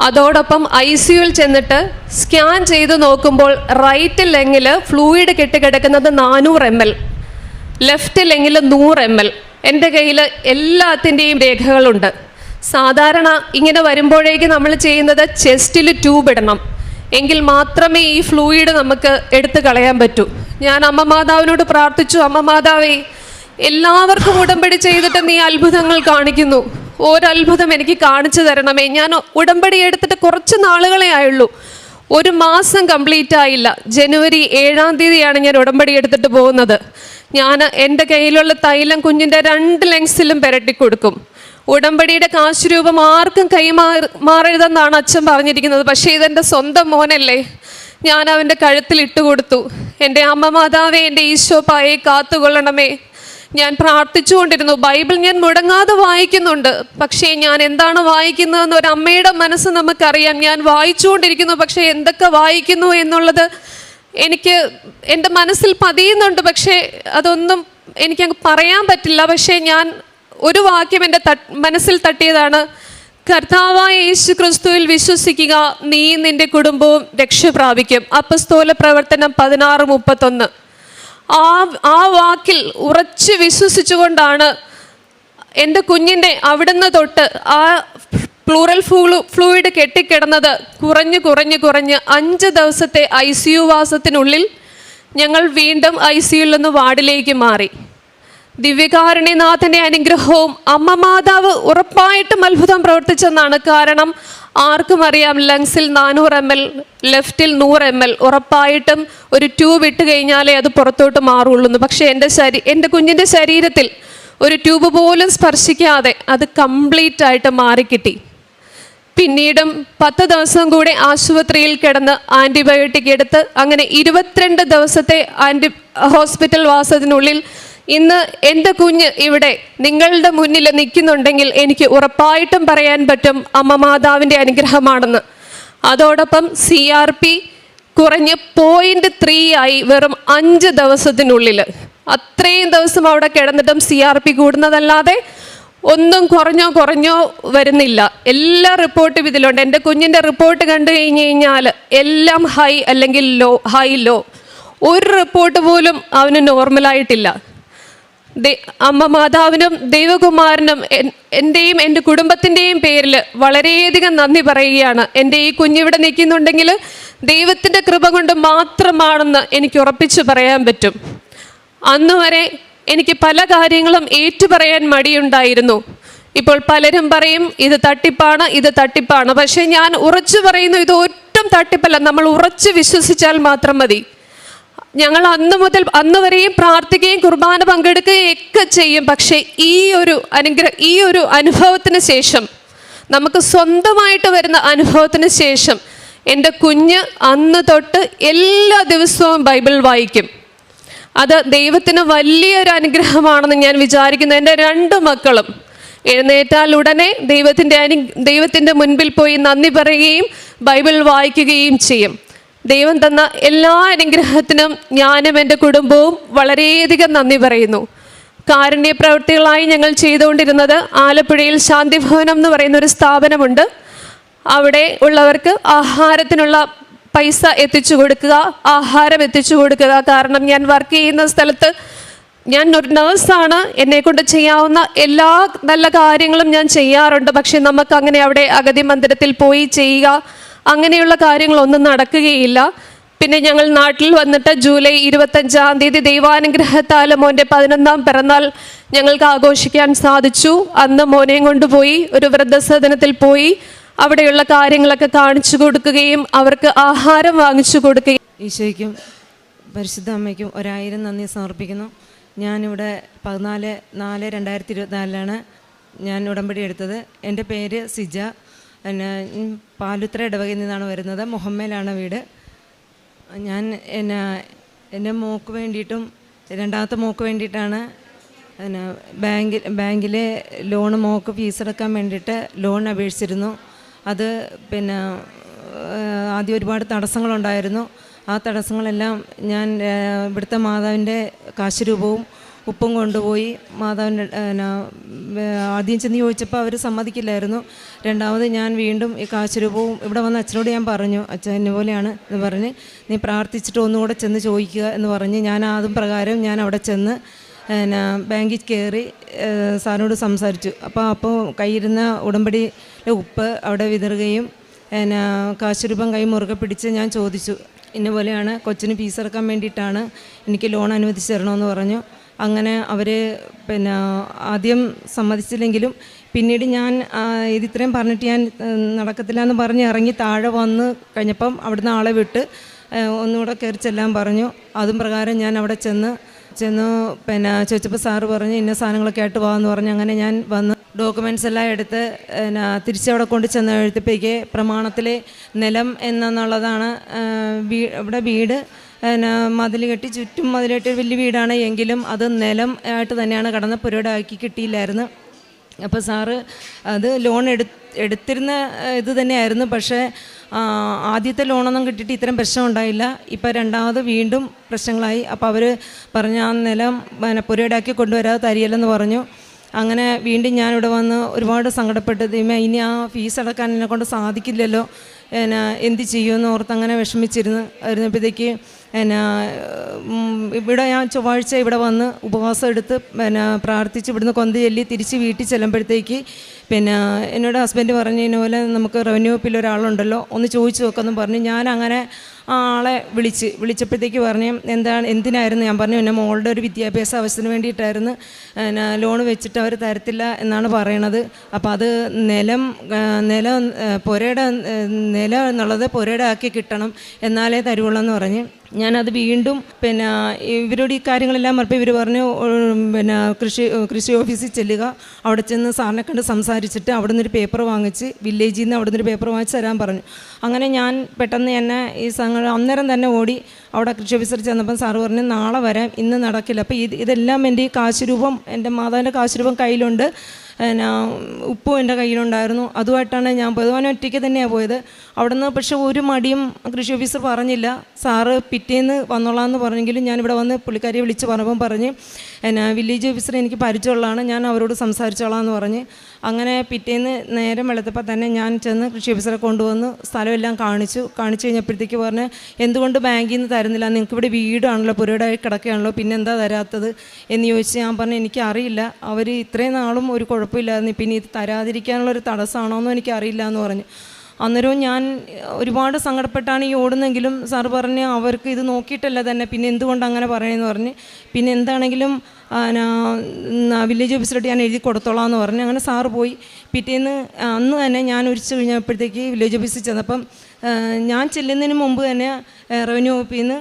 അതോടൊപ്പം ICUയിൽ ചെന്നിട്ട് സ്കാൻ ചെയ്ത് നോക്കുമ്പോൾ റൈറ്റ് ലെങ്ങിൽ ഫ്ലൂയിഡ് കെട്ടിക്കിടക്കുന്നത് 400 ml, ലെഫ്റ്റ് ലെങ്ങിൽ 100 ml. എൻ്റെ കയ്യിൽ എല്ലാത്തിൻ്റെയും രേഖകളുണ്ട്. സാധാരണ ഇങ്ങനെ വരുമ്പോഴേക്ക് നമ്മൾ ചെയ്യുന്നത് ചെസ്റ്റിൽ ട്യൂബ് ഇടണം, എങ്കിൽ മാത്രമേ ഈ ഫ്ലൂയിഡ് നമുക്ക് എടുത്തു കളയാൻ പറ്റൂ. ഞാൻ അമ്മ മാതാവിനോട് പ്രാർത്ഥിച്ചു, അമ്മ മാതാവേ, എല്ലാവർക്കും ഉടമ്പടി ചെയ്തിട്ട് നീ അത്ഭുതങ്ങൾ കാണിക്കുന്നു, ഒരത്ഭുതം എനിക്ക് കാണിച്ചു തരണമേ. ഞാൻ ഉടമ്പടി എടുത്തിട്ട് കുറച്ച് നാളുകളെ ആയുള്ളൂ, 1 മാസം കംപ്ലീറ്റ് ആയില്ല. ജനുവരി 7-ാം തീയതിയാണ് ഞാൻ ഉടമ്പടി എടുത്തിട്ട് പോകുന്നത്. ഞാൻ എൻ്റെ കയ്യിലുള്ള തൈലം കുഞ്ഞിൻ്റെ 2 ലങ്സിലും പുരട്ടിക്കൊടുക്കും. ഉടമ്പടിയുടെ കാശ് രൂപം ആർക്കും മാറരുതെന്നാണ് അച്ഛൻ പറഞ്ഞിരിക്കുന്നത്. പക്ഷേ ഇതെൻ്റെ സ്വന്തം മോനല്ലേ, ഞാൻ അവൻ്റെ കഴുത്തിൽ ഇട്ടുകൊടുത്തു. എൻ്റെ അമ്മ മാതാവേ, എൻ്റെ ഈശോപ്പായെ കാത്തുകൊള്ളണമേ. ഞാൻ പ്രാർത്ഥിച്ചുകൊണ്ടിരുന്നു. ബൈബിൾ ഞാൻ മുടങ്ങാതെ വായിക്കുന്നുണ്ട്. പക്ഷേ ഞാൻ എന്താണ് വായിക്കുന്നതെന്ന് ഒരു അമ്മയുടെ മനസ്സ് നമുക്കറിയാം. ഞാൻ വായിച്ചുകൊണ്ടിരിക്കുന്നു, പക്ഷേ എന്തൊക്കെ വായിക്കുന്നു എന്നുള്ളത് എനിക്ക് എൻ്റെ മനസ്സിൽ പതിയുന്നുണ്ട്. പക്ഷേ അതൊന്നും എനിക്കങ്ങ് പറയാൻ പറ്റില്ല. പക്ഷേ ഞാൻ ഒരു വാക്യം എൻ്റെ മനസ്സിൽ തട്ടിയതാണ്, കർത്താവായ യേശു ക്രിസ്തുവിൽ വിശ്വസിക്കുക, നീ നിന്റെ കുടുംബവും രക്ഷ പ്രാപിക്കും. അപ്പസ്തോല പ്രവർത്തനം 16:31. ആ വാക്കിൽ ഉറച്ച് വിശ്വസിച്ചുകൊണ്ടാണ് എൻ്റെ കുഞ്ഞിൻ്റെ അവിടുന്ന് തൊട്ട് ആ പ്ലൂറൽ ഫ്ലൂയിഡ് കെട്ടിക്കിടന്നത് കുറഞ്ഞ് 5 ദിവസത്തെ ICU വാസത്തിനുള്ളിൽ ഞങ്ങൾ വീണ്ടും ICUയിൽ നിന്ന് വാർഡിലേക്ക് മാറി. ദിവ്യകാരുണ്യനാഥൻ്റെ അനുഗ്രഹവും അമ്മ മാതാവ് ഉറപ്പായിട്ടും അത്ഭുതം പ്രവർത്തിച്ചെന്നാണ്. കാരണം ആർക്കും അറിയാം, ലങ്സിൽ 400 ml, ലെഫ്റ്റിൽ 100 ml ഉറപ്പായിട്ടും ഒരു ട്യൂബ് ഇട്ട് കഴിഞ്ഞാലേ അത് പുറത്തോട്ട് മാറുള്ളൂ. പക്ഷേ എൻ്റെ കുഞ്ഞിൻ്റെ ശരീരത്തിൽ ഒരു ട്യൂബ് പോലും സ്പർശിക്കാതെ അത് കംപ്ലീറ്റ് ആയിട്ട് മാറിക്കിട്ടി. പിന്നീടും 10 ദിവസം കൂടെ ആശുപത്രിയിൽ കിടന്ന് ആൻറ്റിബയോട്ടിക് എടുത്ത് അങ്ങനെ 22 ദിവസത്തെ ഹോസ്പിറ്റൽ വാസത്തിനുള്ളിൽ ഇന്ന് എൻ്റെ കുഞ്ഞ് ഇവിടെ നിങ്ങളുടെ മുന്നിൽ നിൽക്കുന്നുണ്ടെങ്കിൽ എനിക്ക് ഉറപ്പായിട്ടും പറയാൻ പറ്റും അമ്മ മാതാവിൻ്റെ അനുഗ്രഹമാണെന്ന്. അതോടൊപ്പം CRP കുറഞ്ഞ് 0.3 ആയി വെറും 5 ദിവസത്തിനുള്ളിൽ. അത്രയും ദിവസം അവിടെ കിടന്നിട്ടും CRP കൂടുന്നതല്ലാതെ ഒന്നും കുറഞ്ഞോ വരുന്നില്ല. എല്ലാ റിപ്പോർട്ടും ഇതിലുണ്ട്. എൻ്റെ കുഞ്ഞിൻ്റെ റിപ്പോർട്ട് കണ്ടു കഴിഞ്ഞാൽ എല്ലാം ഹൈ അല്ലെങ്കിൽ ലോ. ഒരു റിപ്പോർട്ട് പോലും അവന് നോർമലായിട്ടില്ല. അമ്മ മാതാവിനും ദൈവകുമാരനും എൻ്റെയും എൻ്റെ കുടുംബത്തിൻ്റെയും പേരിൽ വളരെയധികം നന്ദി പറയുകയാണ്. എൻ്റെ ഈ കുഞ്ഞിവിടെ നിൽക്കുന്നുണ്ടെങ്കിൽ ദൈവത്തിൻ്റെ കൃപ കൊണ്ട് മാത്രമാണെന്ന് എനിക്ക് ഉറപ്പിച്ചു പറയാൻ പറ്റും. അന്ന് വരെ എനിക്ക് പല കാര്യങ്ങളും ഏറ്റുപറയാൻ മടിയുണ്ടായിരുന്നു. ഇപ്പോൾ പലരും പറയും ഇത് തട്ടിപ്പാണ്. പക്ഷേ ഞാൻ ഉറച്ചു പറയുന്നു, ഇത് ഒട്ടും തട്ടിപ്പല്ല. നമ്മൾ ഉറച്ചു വിശ്വസിച്ചാൽ മാത്രം മതി. ഞങ്ങൾ അന്ന് വരെയും പ്രാർത്ഥിക്കുകയും കുർബാന പങ്കെടുക്കുകയും ഒക്കെ ചെയ്യും. പക്ഷേ ഈ ഒരു അനുഭവത്തിന് ശേഷം, നമുക്ക് സ്വന്തമായിട്ട് വരുന്ന അനുഭവത്തിന് ശേഷം എൻ്റെ കുഞ്ഞ് അന്ന് തൊട്ട് എല്ലാ ദിവസവും ബൈബിൾ വായിക്കും. അത് ദൈവത്തിന് വലിയൊരു അനുഗ്രഹമാണെന്ന് ഞാൻ വിചാരിക്കുന്നു. എൻ്റെ 2 മക്കളും എഴുന്നേറ്റാൽ ഉടനെ ദൈവത്തിൻ്റെ മുൻപിൽ പോയി നന്ദി പറയുകയും ബൈബിൾ വായിക്കുകയും ചെയ്യും. ദൈവം തന്ന എല്ലാ അനുഗ്രഹത്തിനും ഞാനും എൻ്റെ കുടുംബവും വളരെയധികം നന്ദി പറയുന്നു. കാരുണ്യ പ്രവൃത്തികളായി ഞങ്ങൾ ചെയ്തുകൊണ്ടിരുന്നത് ആലപ്പുഴയിൽ ശാന്തിഭവനം എന്ന് പറയുന്ന ഒരു സ്ഥാപനമുണ്ട്. അവിടെ ഉള്ളവർക്ക് ആഹാരത്തിനുള്ള പൈസ എത്തിച്ചു കൊടുക്കുക, ആഹാരം എത്തിച്ചു കൊടുക്കുക. കാരണം ഞാൻ വർക്ക് ചെയ്യുന്ന സ്ഥലത്ത് ഞാൻ ഒരു നേഴ്സാണ്. എന്നെക്കൊണ്ട് ചെയ്യാവുന്ന എല്ലാ നല്ല കാര്യങ്ങളും ഞാൻ ചെയ്യാറുണ്ട്. പക്ഷെ നമുക്ക് അങ്ങനെ അവിടെ അഗതി മന്ദിരത്തിൽ പോയി ചെയ്യുക, അങ്ങനെയുള്ള കാര്യങ്ങളൊന്നും നടക്കുകയില്ല. പിന്നെ ഞങ്ങൾ നാട്ടിൽ വന്നിട്ട് ജൂലൈ 25-ാം തീയതി ദൈവാനുഗ്രഹത്താൽ മോൻ്റെ 11ാം പിറന്നാൾ ഞങ്ങൾക്ക് ആഘോഷിക്കാൻ സാധിച്ചു. അന്ന് മോനെയും കൊണ്ടുപോയി ഒരു വൃദ്ധസദനത്തിൽ പോയി അവിടെയുള്ള കാര്യങ്ങളൊക്കെ കാണിച്ചു കൊടുക്കുകയും അവർക്ക് ആഹാരം വാങ്ങിച്ചു കൊടുക്കുകയും. ഈശോയ്ക്കും പരിശുദ്ധ അമ്മയ്ക്കും 1000 നന്ദി സമർപ്പിക്കുന്നു. ഞാനിവിടെ 14/4/2024 ഞാൻ ഉടമ്പടി എടുത്തത്. എൻ്റെ പേര് സിജ. പിന്നെ പാലുത്ര ഇടവകയിൽ നിന്നാണ് വരുന്നത്. മുഹമ്മയിലാണ് വീട്. ഞാൻ എൻ്റെ മോക്ക് വേണ്ടിയിട്ടും 2ാമത്തെ മോക്ക് വേണ്ടിയിട്ടാണ് ബാങ്കിലെ ലോണ് മോക്ക് ഫീസെടുക്കാൻ വേണ്ടിയിട്ട് ലോൺ അപേക്ഷിച്ചിരുന്നു. അത് ആദ്യം ഒരുപാട് തടസ്സങ്ങളുണ്ടായിരുന്നു. ആ തടസ്സങ്ങളെല്ലാം ഞാൻ ഇവിടുത്തെ മാതാവിൻ്റെ കാശുരൂപവും ഉപ്പും കൊണ്ടുപോയി മാതാവിൻ്റെ ആദ്യം ചെന്ന് ചോദിച്ചപ്പോൾ അവർ സമ്മതിക്കില്ലായിരുന്നു. 2ാമത് ഞാൻ വീണ്ടും ഈ കാശുരൂപവും ഇവിടെ വന്ന അച്ഛനോട് ഞാൻ പറഞ്ഞു, അച്ഛൻ എന്നെ പോലെയാണ് എന്ന് പറഞ്ഞ് നീ പ്രാർത്ഥിച്ചിട്ട് ഒന്നുകൂടെ ചെന്ന് ചോദിക്കുക എന്ന് പറഞ്ഞ് ഞാൻ അതും പ്രകാരം ഞാൻ അവിടെ ചെന്ന് ബാങ്കിൽ കയറി സാറിനോട് സംസാരിച്ചു. അപ്പോൾ കയ്യിരുന്ന ഉടമ്പടിയിലെ ഉപ്പ് അവിടെ വിതറുകയും കാശുരൂപം കൈ മുറുകെ പിടിച്ച് ഞാൻ ചോദിച്ചു, ഇന്ന പോലെയാണ് കൊച്ചിന് ഫീസ് അടക്കാൻ വേണ്ടിയിട്ടാണ്, എനിക്ക് ലോൺ അനുവദിച്ച് തരണമെന്ന് പറഞ്ഞു. അങ്ങനെ അവർ ആദ്യം സമ്മതിച്ചില്ലെങ്കിലും പിന്നീട് ഞാൻ ഇതിത്രയും പറഞ്ഞിട്ട് ഞാൻ നടക്കത്തില്ല എന്ന് പറഞ്ഞ് ഇറങ്ങി താഴെ വന്ന് കഴിഞ്ഞപ്പം അവിടുന്ന് ആളെ വിട്ട് ഒന്നുകൂടെ കയറി ചെല്ലാൻ പറഞ്ഞു. അതും പ്രകാരം ഞാൻ അവിടെ ചെന്ന് ചെന്നു പിന്നെ ചോദിച്ചപ്പോൾ സാറ് പറഞ്ഞ് ഇന്ന സാധനങ്ങളൊക്കെ ആയിട്ട് പോകാമെന്ന് പറഞ്ഞ് അങ്ങനെ ഞാൻ വന്ന് ഡോക്യുമെൻറ്റ്സ് എല്ലാം എടുത്ത് തിരിച്ചവിടെ കൊണ്ട് ചെന്ന് എഴുത്തിപ്പേക്ക് പ്രമാണത്തിൽ നിലം എന്നുള്ളതാണ് ഇവിടെ വീട് മതിൽ കെട്ടി ചുറ്റും മതിൽ കെട്ടി വലിയ വീടാണ് എങ്കിലും അത് നിലം ആയിട്ട് തന്നെയാണ് കടന്ന് പുരയിടാക്കി കിട്ടിയില്ലായിരുന്നു. അപ്പോൾ സാറ് അത് ലോൺ എടുത്തിരുന്ന ഇത് തന്നെയായിരുന്നു. പക്ഷേ ആദ്യത്തെ ലോണൊന്നും കിട്ടിയിട്ട് ഇത്തരം പ്രശ്നം ഉണ്ടായില്ല. ഇപ്പോൾ രണ്ടാമത് വീണ്ടും പ്രശ്നങ്ങളായി. അപ്പോൾ അവർ പറഞ്ഞ ആ നിലം പുരയിടാക്കി കൊണ്ടുവരാതെ തരികയില്ലെന്ന് പറഞ്ഞു. അങ്ങനെ വീണ്ടും ഞാനിവിടെ വന്ന് ഒരുപാട് സങ്കടപ്പെട്ടത് ഇനി ആ ഫീസ് അടക്കാൻ എന്നെക്കൊണ്ട് സാധിക്കില്ലല്ലോ, എന്ത് ചെയ്യുമെന്ന് ഓർത്ത് അങ്ങനെ വിഷമിച്ചിരുന്നപ്പോഴത്തേക്ക് ഇവിടെ ഞാൻ ചൊവ്വാഴ്ച ഇവിടെ വന്ന് ഉപവാസം എടുത്ത് പ്രാർത്ഥിച്ച് ഇവിടുന്ന് കൊന്ത ചൊല്ലി തിരിച്ച് വീട്ടിൽ ചെല്ലുമ്പോഴത്തേക്ക് എന്നോട് ഹസ്ബൻഡ് പറഞ്ഞു ഇതുപോലെ നമുക്ക് റവന്യൂ വകുപ്പിൽ ഒരാളുണ്ടല്ലോ ഒന്ന് ചോദിച്ചു നോക്കാമെന്ന് പറഞ്ഞു. ഞാൻ അങ്ങനെ ആ ആളെ വിളിച്ചപ്പോഴത്തേക്ക് പറഞ്ഞു എന്തിനായിരുന്നു. ഞാൻ പറഞ്ഞു എൻ്റെ മോളുടെ ഒരു വിദ്യാഭ്യാസ ആവശ്യത്തിന് വേണ്ടിയിട്ടായിരുന്നു, ലോൺ വെച്ചിട്ട് അവർ തരത്തില്ല എന്നാണ് പറയണത്. അപ്പോൾ അത് പുരയുടെ നിലം എന്നുള്ളത് പുരയുടെ ആക്കി കിട്ടണം എന്നാലേ തരുവുള്ളൂ എന്ന് പറഞ്ഞ് ഞാനത് വീണ്ടും ഇവരോട് ഈ കാര്യങ്ങളെല്ലാം പറഞ്ഞപ്പോൾ ഇവർ പറഞ്ഞു കൃഷി ഓഫീസിൽ ചെല്ലുക, അവിടെ ചെന്ന് സാറിനെ കണ്ട് സംസാരിച്ചിട്ട് അവിടെ നിന്നൊരു പേപ്പർ വാങ്ങിച്ച് വില്ലേജിൽ നിന്ന് അവിടെ നിന്നൊരു പേപ്പർ വാങ്ങിച്ച് തരാൻ പറഞ്ഞു. അങ്ങനെ ഞാൻ പെട്ടെന്ന് എന്നെ ഈ അന്നേരം തന്നെ ഓടി അവിടെ കൃഷി ഓഫീസർ ചെന്നപ്പം സാറ് പറഞ്ഞു നാളെ വരാം, ഇന്ന് നടക്കില്ല. അപ്പോൾ ഇതെല്ലാം എൻ്റെ ഈ കാശ് രൂപം എൻ്റെ മാതാവിൻ്റെ കാശ് രൂപം കയ്യിലുണ്ട്, ഉപ്പും എൻ്റെ കയ്യിലുണ്ടായിരുന്നു. അതുമായിട്ടാണ് ഞാൻ പോയത്. അവൻ ഒറ്റയ്ക്ക് തന്നെയാണ് പോയത് അവിടെ നിന്ന്. പക്ഷേ ഒരു മടിയും കൃഷി ഓഫീസർ പറഞ്ഞില്ല. സാറ് പിറ്റേന്ന് വന്നോളാമെന്ന് പറഞ്ഞെങ്കിലും ഞാനിവിടെ വന്ന് പുള്ളിക്കാരിയെ വിളിച്ച് പറഞ്ഞപ്പം പറഞ്ഞ് വില്ലേജ് ഓഫീസർ എനിക്ക് പരിചയമുള്ളതാണ്, ഞാൻ അവരോട് സംസാരിച്ചോളാം എന്ന് പറഞ്ഞ് അങ്ങനെ പിറ്റേന്ന് നേരം വെളുത്തപ്പോൾ തന്നെ ഞാൻ ചെന്ന് കൃഷി ഓഫീസറെ കൊണ്ടുവന്ന് സ്ഥലമെല്ലാം കാണിച്ചു കഴിഞ്ഞപ്പോഴത്തേക്ക് പറഞ്ഞ് എന്തുകൊണ്ട് ബാങ്കിൽ നിന്ന് തരുന്നില്ല, നിങ്ങൾക്ക് ഇവിടെ വീടാണല്ലോ പുരയിടായി കിടക്കുകയാണല്ലോ, പിന്നെ എന്താ തരാത്തത് എന്ന് ചോദിച്ച് ഞാൻ പറഞ്ഞു എനിക്കറിയില്ല, അവർ ഇത്രയും നാളും ഒരു കുഴപ്പമില്ലായിരുന്നു, പിന്നെ ഇത് തരാതിരിക്കാനുള്ളൊരു തടസ്സമാണോ എന്നും എനിക്കറിയില്ല എന്ന് പറഞ്ഞു. അന്നേരവും ഞാൻ ഒരുപാട് സങ്കടപ്പെട്ടാണ് ഈ ഓടുന്നെങ്കിലും സാറ് പറഞ്ഞ് അവർക്ക് ഇത് നോക്കിയിട്ടല്ല തന്നെ പിന്നെ എന്തുകൊണ്ട് അങ്ങനെ പറയണമെന്ന് പറഞ്ഞ് പിന്നെ എന്താണെങ്കിലും വില്ലേജ് ഓഫീസിലോട്ട് ഞാൻ എഴുതി കൊടുത്തോളാം എന്ന് പറഞ്ഞ് അങ്ങനെ സാറ് പോയി. പിറ്റേന്ന് അന്ന് തന്നെ ഞാൻ ഉരിച്ച് കഴിഞ്ഞപ്പോഴത്തേക്ക് വില്ലേജ് ഓഫീസിൽ ചെന്നപ്പം ഞാൻ ചെല്ലുന്നതിന് മുമ്പ് തന്നെ റവന്യൂ വകുപ്പിൽ നിന്ന്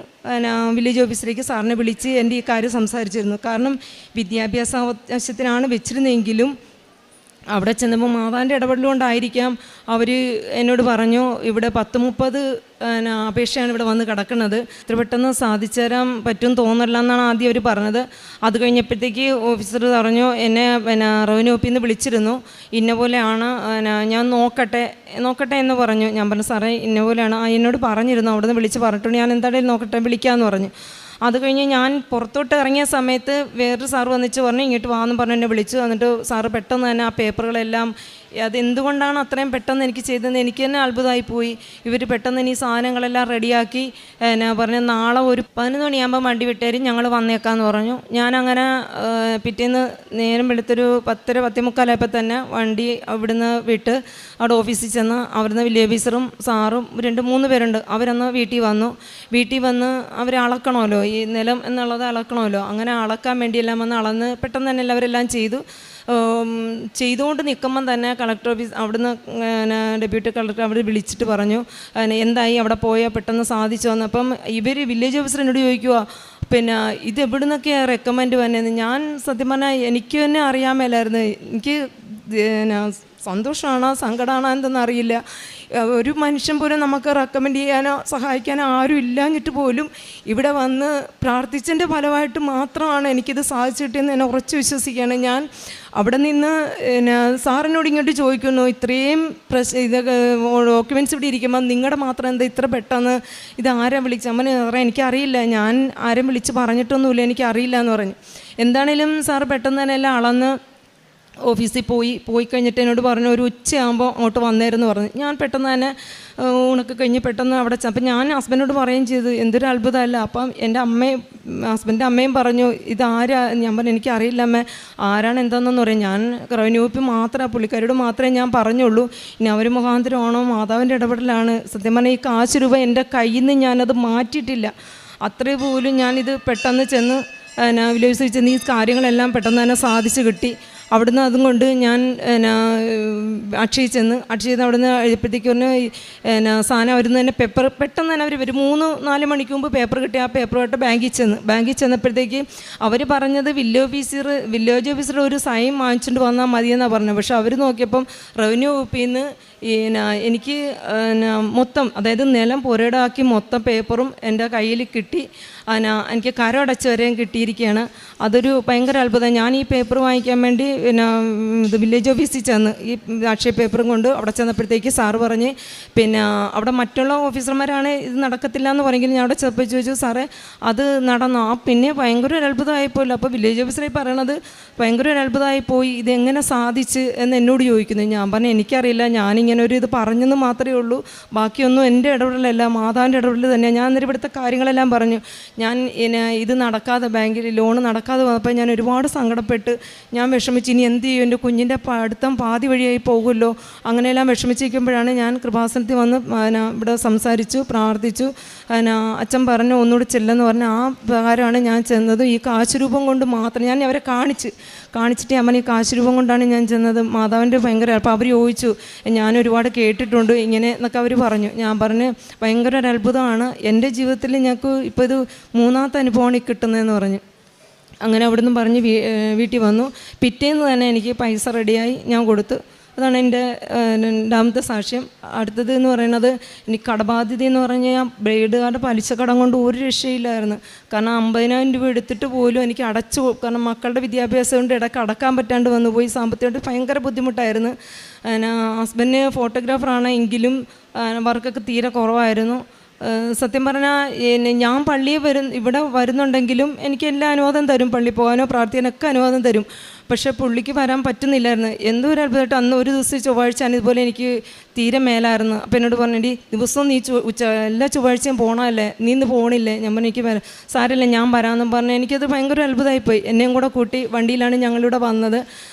വില്ലേജ് ഓഫീസിലേക്ക് സാറിനെ വിളിച്ച് എൻ്റെ ഈ കാര്യം സംസാരിച്ചിരുന്നു. കാരണം വിദ്യാഭ്യാസ ആവശ്യത്തിനാണ് വെച്ചിരുന്നെങ്കിലും അവിടെ ചെന്നപ്പോൾ മാതാവിൻ്റെ ഇടപെടലുകൊണ്ടായിരിക്കാം അവർ എന്നോട് പറഞ്ഞു ഇവിടെ 10-30 അപേക്ഷയാണ് ഇവിടെ വന്ന് കിടക്കുന്നത്, ഇത്ര പെട്ടെന്ന് സാധിച്ചു തരാൻ പറ്റും തോന്നില്ല എന്നാണ് ആദ്യം അവർ പറഞ്ഞത്. അത് കഴിഞ്ഞപ്പോഴത്തേക്ക് ഓഫീസർ പറഞ്ഞു എന്നെ റവന്യൂ വകുപ്പിൽ നിന്ന് വിളിച്ചിരുന്നു, ഇന്ന പോലെയാണ് ഞാൻ നോക്കട്ടെ എന്ന് പറഞ്ഞു. ഞാൻ പറഞ്ഞു സാറേ ഇന്ന പോലെയാണ്, എന്നോട് പറഞ്ഞിരുന്നു, അവിടെ നിന്ന് വിളിച്ച് പറഞ്ഞിട്ടുണ്ട്, ഞാൻ എന്തായാലും നോക്കട്ടെ വിളിക്കാമെന്ന് പറഞ്ഞു. അത് കഴിഞ്ഞ് ഞാൻ പുറത്തോട്ട് ഇറങ്ങിയ സമയത്ത് വേറൊരു സാറ് വന്നിച്ച് പറഞ്ഞു ഇങ്ങോട്ട് വാന്ന് പറഞ്ഞു എന്നെ വിളിച്ചു. എന്നിട്ട് സാറ് പെട്ടെന്ന് തന്നെ ആ പേപ്പറുകളെല്ലാം അതെന്തുകൊണ്ടാണ് അത്രയും പെട്ടെന്ന് എനിക്ക് ചെയ്തതെന്ന് എനിക്ക് തന്നെ അത്ഭുതമായി പോയി. ഇവർ പെട്ടെന്ന് ഈ സാധനങ്ങളെല്ലാം റെഡിയാക്കി പറഞ്ഞു നാളെ ഒരു 11 മണിയാകുമ്പോൾ വണ്ടി വിട്ടേരും ഞങ്ങൾ വന്നേക്കാമെന്ന് പറഞ്ഞു. ഞാനങ്ങനെ പിറ്റേന്ന് നേരം വെളുത്തൊരു 10-10:45 തന്നെ വണ്ടി അവിടുന്ന് വിട്ട് അവിടെ ഓഫീസിൽ ചെന്ന് അവിടുന്ന് വില്ലേജ് ഓഫീസറും സാറും 2-3 പേരുണ്ട്, അവരന്ന് വീട്ടിൽ വന്ന് അവർ അളക്കണമല്ലോ, ഈ നിലം എന്നുള്ളത് അളക്കണമല്ലോ. അങ്ങനെ അളക്കാൻ വേണ്ടിയെല്ലാം വന്ന് അളന്ന് പെട്ടെന്ന് തന്നെ എല്ലാവരെല്ലാം ചെയ്തുകൊണ്ട് നിൽക്കുമ്പം തന്നെ കളക്ടർ ഓഫീസ് അവിടുന്ന് ഡെപ്യൂട്ടി കളക്ടർ അവിടെ വിളിച്ചിട്ട് പറഞ്ഞു എന്തായി അവിടെ പോയാൽ പെട്ടെന്ന് സാധിച്ചു വന്നപ്പം ഇവർ വില്ലേജ് ഓഫീസർ എന്നോട് ചോദിക്കുക ഇത് എവിടെ നിന്നൊക്കെയാണ് റെക്കമെൻഡ് വന്നതെന്ന്. ഞാൻ സത്യം പറഞ്ഞാൽ എനിക്ക് തന്നെ അറിയാൻ മേലായിരുന്നു. എനിക്ക് സന്തോഷമാണോ സങ്കടമാണോ എന്തെന്ന് അറിയില്ല. ഒരു മനുഷ്യൻ പോലും നമുക്ക് റെക്കമെൻഡ് ചെയ്യാനോ സഹായിക്കാനോ ആരും ഇല്ലാഞ്ഞിട്ട് പോലും ഇവിടെ വന്ന് പ്രാർത്ഥിച്ചതിൻ്റെ ഫലമായിട്ട് മാത്രമാണ് എനിക്കിത് സാധിച്ചു കിട്ടിയെന്ന് എന്നെ ഉറച്ചു വിശ്വസിക്കുകയാണ് ഞാൻ. അവിടെ നിന്ന് സാറിനോട് ഇങ്ങോട്ട് ചോദിക്കുന്നു ഇത്രയും ഇതൊക്കെ ഡോക്യുമെൻറ്റ്സ് ഇവിടെ ഇരിക്കുമ്പോൾ നിങ്ങളുടെ മാത്രം എന്താ ഇത്ര പെട്ടെന്ന് ഇത് ആരാ വിളിച്ച് അമ്മനെ പറയാം എനിക്കറിയില്ല, ഞാൻ ആരും വിളിച്ച് പറഞ്ഞിട്ടൊന്നുമില്ല, എനിക്കറിയില്ല എന്ന് പറഞ്ഞു. എന്താണേലും സാറ് പെട്ടെന്ന് തന്നെ എല്ലാം അളന്ന് ഓഫീസിൽ പോയി കഴിഞ്ഞിട്ട് എന്നോട് പറഞ്ഞു ഒരു ഉച്ചയാകുമ്പോൾ അങ്ങോട്ട് വന്നേരെന്ന് പറഞ്ഞു. ഞാൻ പെട്ടെന്ന് തന്നെ ഊണൊക്കെ കഴിഞ്ഞ് പെട്ടെന്ന് അവിടെ അപ്പം ഞാൻ ഹസ്ബൻഡിനോട് പറയുകയും ചെയ്തു എന്തൊരു അത്ഭുതമല്ല. അപ്പം എൻ്റെ ഹസ്ബൻഡിൻ്റെ അമ്മയും പറഞ്ഞു ഇതാരാ. ഞാൻ പറഞ്ഞു എനിക്കറിയില്ല അമ്മ ആരാണ് എന്താണെന്ന് പറയും. ഞാൻ റവന്യൂ വകുപ്പ് മാത്രമേ പുള്ളിക്കാരോട് മാത്രമേ ഞാൻ പറഞ്ഞുള്ളൂ. ഇനി അവർ മുഖാന്തരമാണോ മാതാവിൻ്റെ ഇടപെടലാണ്. സത്യം പറഞ്ഞാൽ ഈ കാശ് രൂപ എൻ്റെ കയ്യിൽ നിന്ന് ഞാനത് മാറ്റിയിട്ടില്ല. അത്രയും പോലും ഞാനിത് പെട്ടെന്ന് ചെന്ന് വില്ലേജ് ചെന്ന് ഈ കാര്യങ്ങളെല്ലാം പെട്ടെന്ന് തന്നെ സാധിച്ചു കിട്ടി. അവിടുന്ന് അതും കൊണ്ട് ഞാൻ അക്ഷയ ചെന്ന് അവിടുന്ന് എഴുതിയപ്പോഴത്തേക്ക് പറഞ്ഞു സാധനം അവിടുന്ന് തന്നെ പേപ്പർ പെട്ടെന്ന് തന്നെ അവർ 3-4 മണിക്ക് മുമ്പ് പേപ്പർ കിട്ടി. ആ പേപ്പറുമായിട്ട് ബാങ്കിൽ ചെന്നപ്പോഴത്തേക്ക് അവർ പറഞ്ഞത് വില്ലേജ് ഓഫീസർ ഒരു സൈൻ വാങ്ങിച്ചുകൊണ്ട് വന്നാൽ മതിയെന്നാണ് പറഞ്ഞത്. പക്ഷെ അവർ നോക്കിയപ്പം റവന്യൂ വകുപ്പിൽ നിന്ന് എനിക്ക് മൊത്തം, അതായത് നിലം പുരയിടാക്കി മൊത്തം പേപ്പറും എൻ്റെ കയ്യിൽ കിട്ടി. എനിക്ക് കരമടച്ച് വരെയും കിട്ടിയിരിക്കുകയാണ്. അതൊരു ഭയങ്കര അത്ഭുതം. ഞാൻ ഈ പേപ്പർ വാങ്ങിക്കാൻ വേണ്ടി ഇത് വില്ലേജ് ഓഫീസിൽ ചെന്ന് ഈ അക്ഷയ പേപ്പറും കൊണ്ട് അവിടെ ചെന്നപ്പോഴത്തേക്ക് സാറ് പറഞ്ഞ് അവിടെ മറ്റുള്ള ഓഫീസർമാരാണ് ഇത് നടക്കത്തില്ല എന്ന് പറഞ്ഞെങ്കിൽ ഞാൻ അവിടെ ചെന്നപ്പോൾ ചോദിച്ചു, സാറേ അത് നടന്നോ? പിന്നെ ഭയങ്കര ഒരു അത്ഭുതമായിപ്പോയില്ല. അപ്പോൾ വില്ലേജ് ഓഫീസറായി പറയണത് ഭയങ്കര ഒരു അത്ഭുതമായിപ്പോയി, ഇതെങ്ങനെ സാധിച്ച് എന്ന് എന്നോട് ചോദിക്കുന്നു. ഞാൻ പറഞ്ഞു എനിക്കറിയില്ല, ഞാനിങ്ങനെ ഒരു ഇത് പറഞ്ഞെന്ന് മാത്രമേ ഉള്ളൂ, ബാക്കിയൊന്നും എൻ്റെ ഇടപെടലല്ല, മാതാവിൻ്റെ ഇടപെടൽ തന്നെയാണ്. ഞാൻ അന്നേരം ഇവിടുത്തെ കാര്യങ്ങളെല്ലാം പറഞ്ഞു. ഞാൻ ഇത് നടക്കാതെ ബാങ്കിൽ ലോൺ നടക്കാതെ വന്നപ്പോൾ ഞാൻ ഒരുപാട് സങ്കടപ്പെട്ട് ഞാൻ വിഷമിച്ച് ഇനി എന്ത് ചെയ്യും, എൻ്റെ കുഞ്ഞിൻ്റെ പഠിത്തം പാതി വഴിയായി പോകുമല്ലോ, അങ്ങനെയെല്ലാം വിഷമിച്ചിരിക്കുമ്പോഴാണ് ഞാൻ കൃപാസനത്തിൽ വന്ന് ഇവിടെ സംസാരിച്ചു, പ്രാർത്ഥിച്ചു. അച്ഛൻ പറഞ്ഞു ഒന്നുകൂടി ചെല്ലെന്ന് പറഞ്ഞു. ആ പ്രകാരമാണ് ഞാൻ ചെന്നത്. ഈ കാശുരൂപം കൊണ്ട് മാത്രം ഞാൻ അവരെ കാണിച്ചിട്ട് അമ്മ ഈ കാശുരൂപം കൊണ്ടാണ് ഞാൻ ചെന്നത്. മാതാവിൻ്റെ ഭയങ്കര, അപ്പോൾ അവർ ചോദിച്ചു ഞാൻ ഒരുപാട് കേട്ടിട്ടുണ്ട് ഇങ്ങനെ എന്നൊക്കെ അവർ പറഞ്ഞു. ഞാൻ പറഞ്ഞ് ഭയങ്കര ഒരു അത്ഭുതമാണ് എൻ്റെ ജീവിതത്തിൽ, ഞങ്ങൾക്ക് ഇപ്പോൾ ഇത് 3ാമത്തെ അനുഭവമാണ് ഈ കിട്ടുന്നതെന്ന് പറഞ്ഞു. അങ്ങനെ അവിടെ നിന്ന് പറഞ്ഞ് വീട്ടിൽ വന്നു. പിറ്റേന്ന് തന്നെ എനിക്ക് പൈസ റെഡിയായി ഞാൻ കൊടുത്തു. അതാണ് എൻ്റെ 2ാമത്തെ സാക്ഷ്യം. അടുത്തത് എന്ന് പറയുന്നത് എനിക്ക് കടബാധ്യത എന്ന് പറഞ്ഞാൽ ഞാൻ ബ്ലേഡുകാരുടെ പലിശ കടം കൊണ്ട് ഒരു രക്ഷയില്ലായിരുന്നു. കാരണം 50,000 രൂപ എടുത്തിട്ട് പോലും എനിക്ക് കാരണം മക്കളുടെ വിദ്യാഭ്യാസം കൊണ്ട് ഇടയ്ക്ക് അടക്കാൻ പറ്റാണ്ട് വന്നു പോയി. സാമ്പത്തികമായിട്ട് ഭയങ്കര ബുദ്ധിമുട്ടായിരുന്നു. ഹസ്ബൻഡ് ഫോട്ടോഗ്രാഫറാണ്, എങ്കിലും വർക്കൊക്കെ തീരെ കുറവായിരുന്നു. സത്യം പറഞ്ഞാൽ ഞാൻ ഇവിടെ വരുന്നുണ്ടെങ്കിലും എനിക്ക് എല്ലാ അനുവാദം തരും, പള്ളിയിൽ പോകാനോ പ്രാർത്ഥിക്കാനൊക്കെ അനുവാദം തരും. പക്ഷേ പുള്ളിക്ക് വരാൻ പറ്റുന്നില്ലായിരുന്നു. എന്തോ ഒരു അത്ഭുതമായിട്ട് അന്ന് ഒരു ദിവസം ചൊവ്വാഴ്ചയാണ് ഇതുപോലെ എനിക്ക് തീരെ മേലായിരുന്നു. അപ്പോൾ എന്നോട് പറഞ്ഞിട്ട് ദിവസവും നീ എല്ലാ ചൊവ്വാഴ്ചയും പോകണമല്ലേ, നീ ഇന്ന് പോകണില്ലേ? ഞാൻ പറഞ്ഞു എനിക്ക് വരാം. സാരമില്ല ഞാൻ വരാമെന്നും പറഞ്ഞു. എനിക്കത് ഭയങ്കര അത്ഭുതമായിപ്പോയി. എന്നെയും കൂടെ കൂട്ടി വണ്ടിയിലാണ് ഞങ്ങളിവിടെ വന്നത്.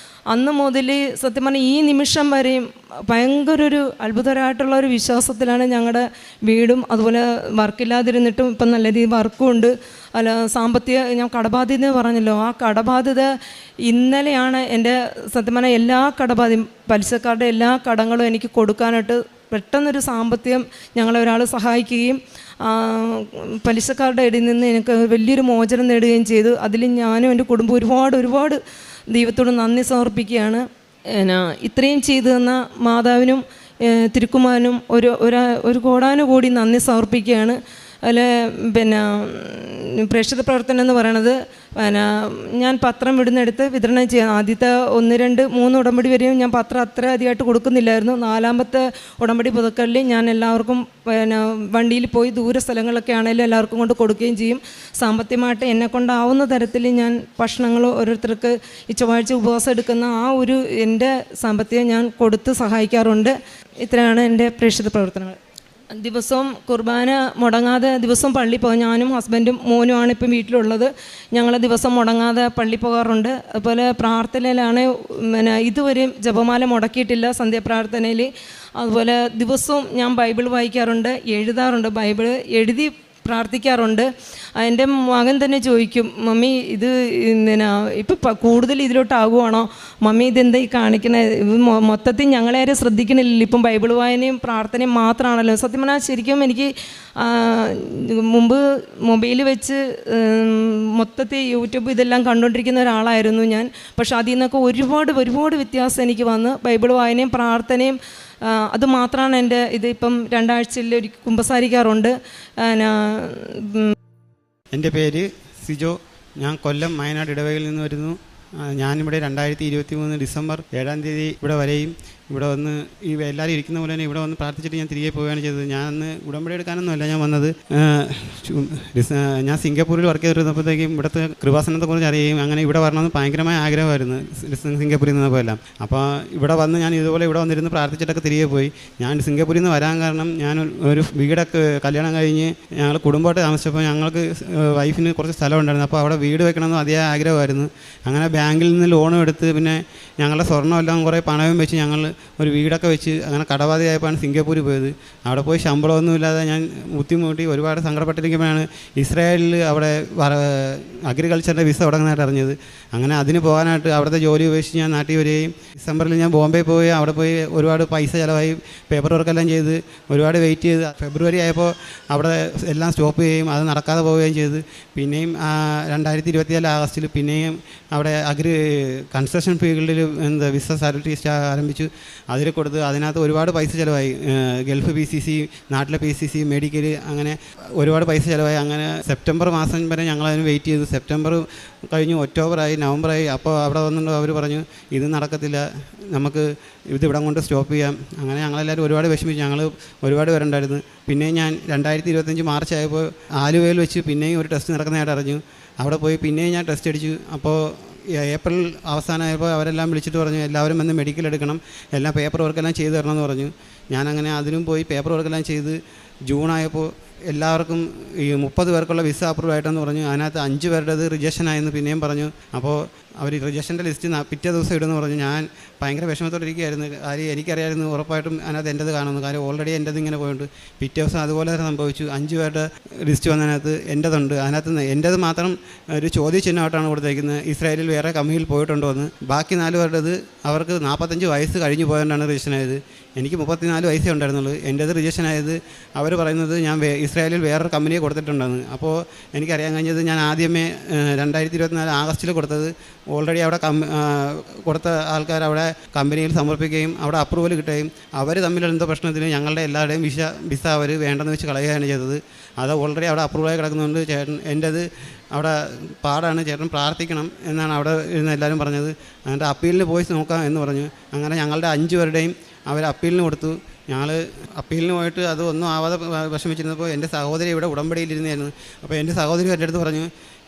അന്ന് മുതൽ സത്യം പറഞ്ഞാൽ ഈ നിമിഷം വരെയും ഭയങ്കര ഒരു അത്ഭുതകരമായിട്ടുള്ള ഒരു വിശ്വാസത്തിലാണ് ഞങ്ങളുടെ വീടും. അതുപോലെ വർക്കില്ലാതിരുന്നിട്ടും ഇപ്പം നല്ല രീതിയിൽ വർക്കും ഉണ്ട്. സാമ്പത്തിക ഞാൻ കടബാധ്യത പറഞ്ഞല്ലോ, ആ കടബാധ്യത ഇന്നലെയാണ് എൻ്റെ സത്യം പറഞ്ഞാൽ എല്ലാ കടബാധ്യതയും പലിശക്കാരുടെ എല്ലാ കടങ്ങളും എനിക്ക് കൊടുക്കാനായിട്ട് പെട്ടെന്നൊരു സാമ്പത്തികം ഞങ്ങളെ ഒരാൾ സഹായിക്കുകയും പലിശക്കാരുടെ ഇടയിൽ നിന്ന് എനിക്ക് വലിയൊരു മോചനം നേടുകയും ചെയ്തു. അതിൽ ഞാനും എൻ്റെ കുടുംബം ഒരുപാട് ദൈവത്തോട് നന്ദി സമർപ്പിക്കുകയാണ്. ഇത്രയും ചെയ്തു തന്ന മാതാവിനും തിരുക്കുമാരനും ഒരു കോടാനുകോടി നന്ദി സമർപ്പിക്കുകയാണ്. അതിൽ പ്രേക്ഷിത പ്രവർത്തനം എന്ന് പറയണത് ഞാൻ പത്രം വിടുന്നെടുത്ത് വിതരണം ചെയ്യാം. ആദ്യത്തെ 1, 2, 3 ഉടമ്പടി വരെയും ഞാൻ പത്രം അത്ര അധികമായിട്ട് കൊടുക്കുന്നില്ലായിരുന്നു. 4ാമത്തെ ഉടമ്പടി പുതുക്കലിൽ ഞാൻ എല്ലാവർക്കും വണ്ടിയിൽ പോയി ദൂര സ്ഥലങ്ങളൊക്കെ ആണെങ്കിലും എല്ലാവർക്കും കൊണ്ട് കൊടുക്കുകയും ചെയ്യും. സാമ്പത്തികമായിട്ട് എന്നെ കൊണ്ടാവുന്ന തരത്തിൽ ഞാൻ ഭക്ഷണങ്ങൾ ഓരോരുത്തർക്ക് ഈ ചൊവ്വാഴ്ച ഉപവാസം എടുക്കുന്ന ആ ഒരു എൻ്റെ സാമ്പത്തികം ഞാൻ കൊടുത്ത് സഹായിക്കാറുണ്ട്. ഇത്രയാണ് എൻ്റെ പ്രേക്ഷിത പ്രവർത്തനങ്ങൾ. ദിവസവും കുർബാന മുടങ്ങാതെ ദിവസവും പള്ളി പോകും. ഞാനും ഹസ്ബൻഡും മോനുമാണ് ഇപ്പം വീട്ടിലുള്ളത്. ഞങ്ങൾ ദിവസം മുടങ്ങാതെ പള്ളി പോകാറുണ്ട്. അതുപോലെ പ്രാർത്ഥനയിലാണ് ഇതുവരെയും ജപമാല മുടക്കിയിട്ടില്ല സന്ധ്യാപ്രാർത്ഥനയിൽ. അതുപോലെ ദിവസവും ഞാൻ ബൈബിൾ വായിക്കാറുണ്ട്, എഴുതാറുണ്ട്, ബൈബിൾ എഴുതി പ്രാർത്ഥിക്കാറുണ്ട്. എൻ്റെ മകൻ തന്നെ ചോദിക്കും, മമ്മി ഇത് ഇപ്പം കൂടുതൽ ഇതിലോട്ടാകുവാണോ മമ്മി, ഇതെന്താ ഈ കാണിക്കണേ, മൊത്തത്തിൽ ഞങ്ങളെ ആരും ശ്രദ്ധിക്കണില്ലല്ലോ, ഇപ്പം ബൈബിൾ വായനയും പ്രാർത്ഥനയും മാത്രമാണല്ലോ. സത്യം പറഞ്ഞാൽ ശരിക്കും എനിക്ക് മുമ്പ് മൊബൈൽ വെച്ച് മൊത്തത്തിൽ യൂട്യൂബ് ഇതെല്ലാം കണ്ടുകൊണ്ടിരിക്കുന്ന ഒരാളായിരുന്നു ഞാൻ. പക്ഷെ അതിൽ നിന്നൊക്കെ ഒരുപാട് വ്യത്യാസം എനിക്ക് വന്ന് ബൈബിൾ വായനയും പ്രാർത്ഥനയും അത് മാത്രമാണ് എൻ്റെ ഇത്. ഇപ്പം 2 ആഴ്ചയിൽ ഒരു കുമ്പസാരിക്കാറുണ്ട്. എൻ്റെ പേര് സിജോ. ഞാൻ കൊല്ലം മയനാട് ഇടവകയിൽ നിന്ന് വരുന്നു. ഞാനിവിടെ 2023 ഡിസംബർ 7-ാം തീയതി ഇവിടെ വരെയും ഇവിടെ വന്ന് എല്ലാവരും ഇരിക്കുന്ന പോലെ തന്നെ ഇവിടെ വന്ന് പ്രാർത്ഥിച്ചിട്ട് ഞാൻ തിരികെ പോവുകയാണ് ചെയ്തത്. ഞാൻ അന്ന് ഉടമ്പടി എടുക്കാനൊന്നുമല്ല ഞാൻ വന്നത്. ഞാൻ സിംഗപ്പൂരിൽ വർക്ക് ചെയ്തിരുന്നപ്പോഴത്തേക്കും ഇവിടുത്തെ കൃപാസനത്തെക്കുറിച്ച് അറിയുകയും അങ്ങനെ ഇവിടെ വരണമെന്ന് ഭയങ്കരമായ ആഗ്രഹമായിരുന്നു സിംഗപ്പൂരിൽ നിന്നപ്പോൾ എല്ലാം. അപ്പോൾ ഇവിടെ വന്ന് ഞാൻ ഇതുപോലെ ഇവിടെ വന്നിരുന്ന് പ്രാർത്ഥിച്ചിട്ടൊക്കെ തിരികെ പോയി. ഞാൻ സിംഗപ്പൂരിൽ നിന്ന് വരാൻ കാരണം ഞാൻ ഒരു വീടൊക്കെ കല്യാണം കഴിഞ്ഞ് ഞങ്ങൾ കുടുംബമായിട്ട് താമസിച്ചപ്പോൾ ഞങ്ങൾക്ക് വൈഫിന് കുറച്ച് സ്ഥലം ഉണ്ടായിരുന്നു. അപ്പോൾ അവിടെ വീട് വെക്കണമെന്ന് അതിയായ ആഗ്രഹമായിരുന്നു. അങ്ങനെ ബാങ്കിൽ നിന്ന് ലോണും എടുത്ത് പിന്നെ ഞങ്ങളുടെ സ്വർണ്ണമെല്ലാം കുറേ പണവും വെച്ച് ഞങ്ങൾ ഒരു വീടൊക്കെ വെച്ച് അങ്ങനെ കടബാധയായപ്പോഴാണ് സിംഗപ്പൂരിൽ പോയത്. അവിടെ പോയി ശമ്പളമൊന്നുമില്ലാതെ ഞാൻ ബുദ്ധിമുട്ടി ഒരുപാട് സങ്കടപ്പെട്ടിരിക്കുമ്പോഴാണ് ഇസ്രായേലിൽ അവിടെ അഗ്രികൾച്ചറിൻ്റെ വിസ തുടങ്ങുന്നതായിട്ട് അറിഞ്ഞത്. അങ്ങനെ അതിന് പോകാനായിട്ട് അവിടുത്തെ ജോലി ഉപേക്ഷിച്ച് ഞാൻ നാട്ടിൽ വരികയും ഡിസംബറിൽ ഞാൻ ബോംബെ പോയി അവിടെ പോയി ഒരുപാട് പൈസ ചിലവായി, പേപ്പർ വർക്കെല്ലാം ചെയ്ത് ഒരുപാട് വെയിറ്റ് ചെയ്ത് ഫെബ്രുവരി ആയപ്പോൾ അവിടെ എല്ലാം സ്റ്റോപ്പ് ചെയ്യുകയും അത് നടക്കാതെ പോവുകയും ചെയ്ത് പിന്നെയും 2024 ആഗസ്റ്റിൽ പിന്നെയും അവിടെ കൺസ്ട്രക്ഷൻ ഫീൽഡിൽ വിസ സാലറി ആരംഭിച്ചു. അതിൽ കൊടുത്ത് അതിനകത്ത് ഒരുപാട് പൈസ ചിലവായി. ഗൾഫ് PCC, നാട്ടിലെ PCC, മെഡിക്കൽ, അങ്ങനെ ഒരുപാട് പൈസ ചിലവായി. അങ്ങനെ സെപ്റ്റംബർ മാസം വരെ ഞങ്ങളതിന് വെയിറ്റ് ചെയ്തു. സെപ്റ്റംബർ കഴിഞ്ഞു, ഒക്ടോബറായി, നവംബറായി. അപ്പോൾ അവിടെ വന്നിട്ട് അവർ പറഞ്ഞു ഇത് നടക്കത്തില്ല, നമുക്ക് ഇതിവിടെ കൊണ്ട് സ്റ്റോപ്പ് ചെയ്യാം. അങ്ങനെ ഞങ്ങളെല്ലാവരും ഒരുപാട് വിഷമിച്ചു. ഞങ്ങൾ ഒരുപാട് പേരുണ്ടായിരുന്നു. പിന്നെയും ഞാൻ 2025 മാർച്ച് ആയപ്പോൾ ആലുവയിൽ വെച്ച് പിന്നെയും ഒരു ടെസ്റ്റ് നടക്കുന്നതായിട്ട് അറിഞ്ഞു. അവിടെ പോയി പിന്നെയും ഞാൻ ടെസ്റ്റ് അടിച്ചു. അപ്പോൾ ഏപ്രിൽ അവസാനമായപ്പോൾ അവരെല്ലാം വിളിച്ചിട്ട് പറഞ്ഞു എല്ലാവരും വന്ന് മെഡിക്കൽ എടുക്കണം, എല്ലാ പേപ്പർ വർക്കെല്ലാം ചെയ്ത് തരണമെന്ന് പറഞ്ഞു. ഞാനങ്ങനെ അതിനും പോയി പേപ്പർ വർക്കെല്ലാം ചെയ്ത് ജൂണായപ്പോൾ എല്ലാവർക്കും ഈ 30 പേർക്കുള്ള വിസ അപ്രൂവ് ആയിട്ടെന്ന് പറഞ്ഞു. അതിനകത്ത് 5 പേരുടേത് റിജക്ഷൻ ആയെന്ന് പിന്നെയും പറഞ്ഞു. അപ്പോൾ അവർ റിജക്ഷൻ്റെ ലിസ്റ്റ് പിറ്റേ ദിവസം ഇടുമെന്ന് പറഞ്ഞു. ഞാൻ ഭയങ്കര വിഷമത്തോടെ ഇരിക്കുകയായിരുന്നു. കാര്യം എനിക്കറിയാമായിരുന്നു ഉറപ്പായിട്ടും അതിനകത്ത് എൻ്റെത് കാണുന്നു. കാര്യം ഓൾറെഡി എൻ്റെത് ഇങ്ങനെ പോയിട്ടുണ്ട്. പിറ്റേ ദിവസം അതുപോലെ തന്നെ സംഭവിച്ചു. 5 പേരുടെ ലിസ്റ്റ് വന്നതിനകത്ത് എൻ്റെതുണ്ട്. അതിനകത്ത് എൻ്റെത് മാത്രം ഒരു ചോദ്യചിഹ്നമായിട്ടാണ് കൊടുത്തേക്കുന്നത്, ഇസ്രായേലിൽ വേറെ കമ്പനിയിൽ പോയിട്ടുണ്ടോ എന്ന്. ബാക്കി 4 പേരുടേത് അവർക്ക് 45 വയസ്സ് കഴിഞ്ഞ് പോയതുകൊണ്ടാണ് റിജക്ഷൻ ആയത്. എനിക്ക് 34 വയസ്സേ ഉണ്ടായിരുന്നുള്ളൂ. എൻ്റെത് റിജക്ഷൻ ആയത് അവർ പറയുന്നത് ഞാൻ ഇസ്രായേലിൽ വേറൊരു കമ്പനിയെ കൊടുത്തിട്ടുണ്ടെന്ന്. അപ്പോൾ എനിക്കറിയാൻ കഴിഞ്ഞത് ഞാൻ ആദ്യമേ 2024 ആഗസ്റ്റിൽ കൊടുത്തത് ഓൾറെഡി അവിടെ കൊടുത്ത ആൾക്കാർ അവിടെ കമ്പനിയിൽ സമർപ്പിക്കുകയും അവിടെ അപ്രൂവൽ കിട്ടുകയും അവർ തമ്മിലുള്ള എന്തോ പ്രശ്നത്തിന് ഞങ്ങളുടെ എല്ലാവരുടെയും വിസ അവർ വേണ്ടെന്ന് വെച്ച് കളയുകയാണ് ചെയ്തത്. അത് ഓൾറെഡി അവിടെ അപ്രൂവലായി കിടക്കുന്നുണ്ട്. ചേട്ടൻ എൻ്റെത് അവിടെ പാടാണ്, ചേട്ടൻ പ്രാർത്ഥിക്കണം എന്നാണ് അവിടെ ഇരുന്ന് എല്ലാവരും പറഞ്ഞത്. എന്നിട്ട് അപ്പീലിന് പോയി നോക്കാം എന്ന് പറഞ്ഞു. അങ്ങനെ ഞങ്ങളുടെ 5 പേരുടെയും അവർ അപ്പീലിന് കൊടുത്തു. ഞങ്ങൾ അപ്പീലിന് പോയിട്ട് അത് ഒന്നും ആവാതെ വിഷമിച്ചിരുന്നപ്പോൾ എൻ്റെ സഹോദരി ഇവിടെ ഉടമ്പടിയിലിരുന്നായിരുന്നു. അപ്പോൾ എൻ്റെ സഹോദരി എൻ്റെ അടുത്ത് പറഞ്ഞു,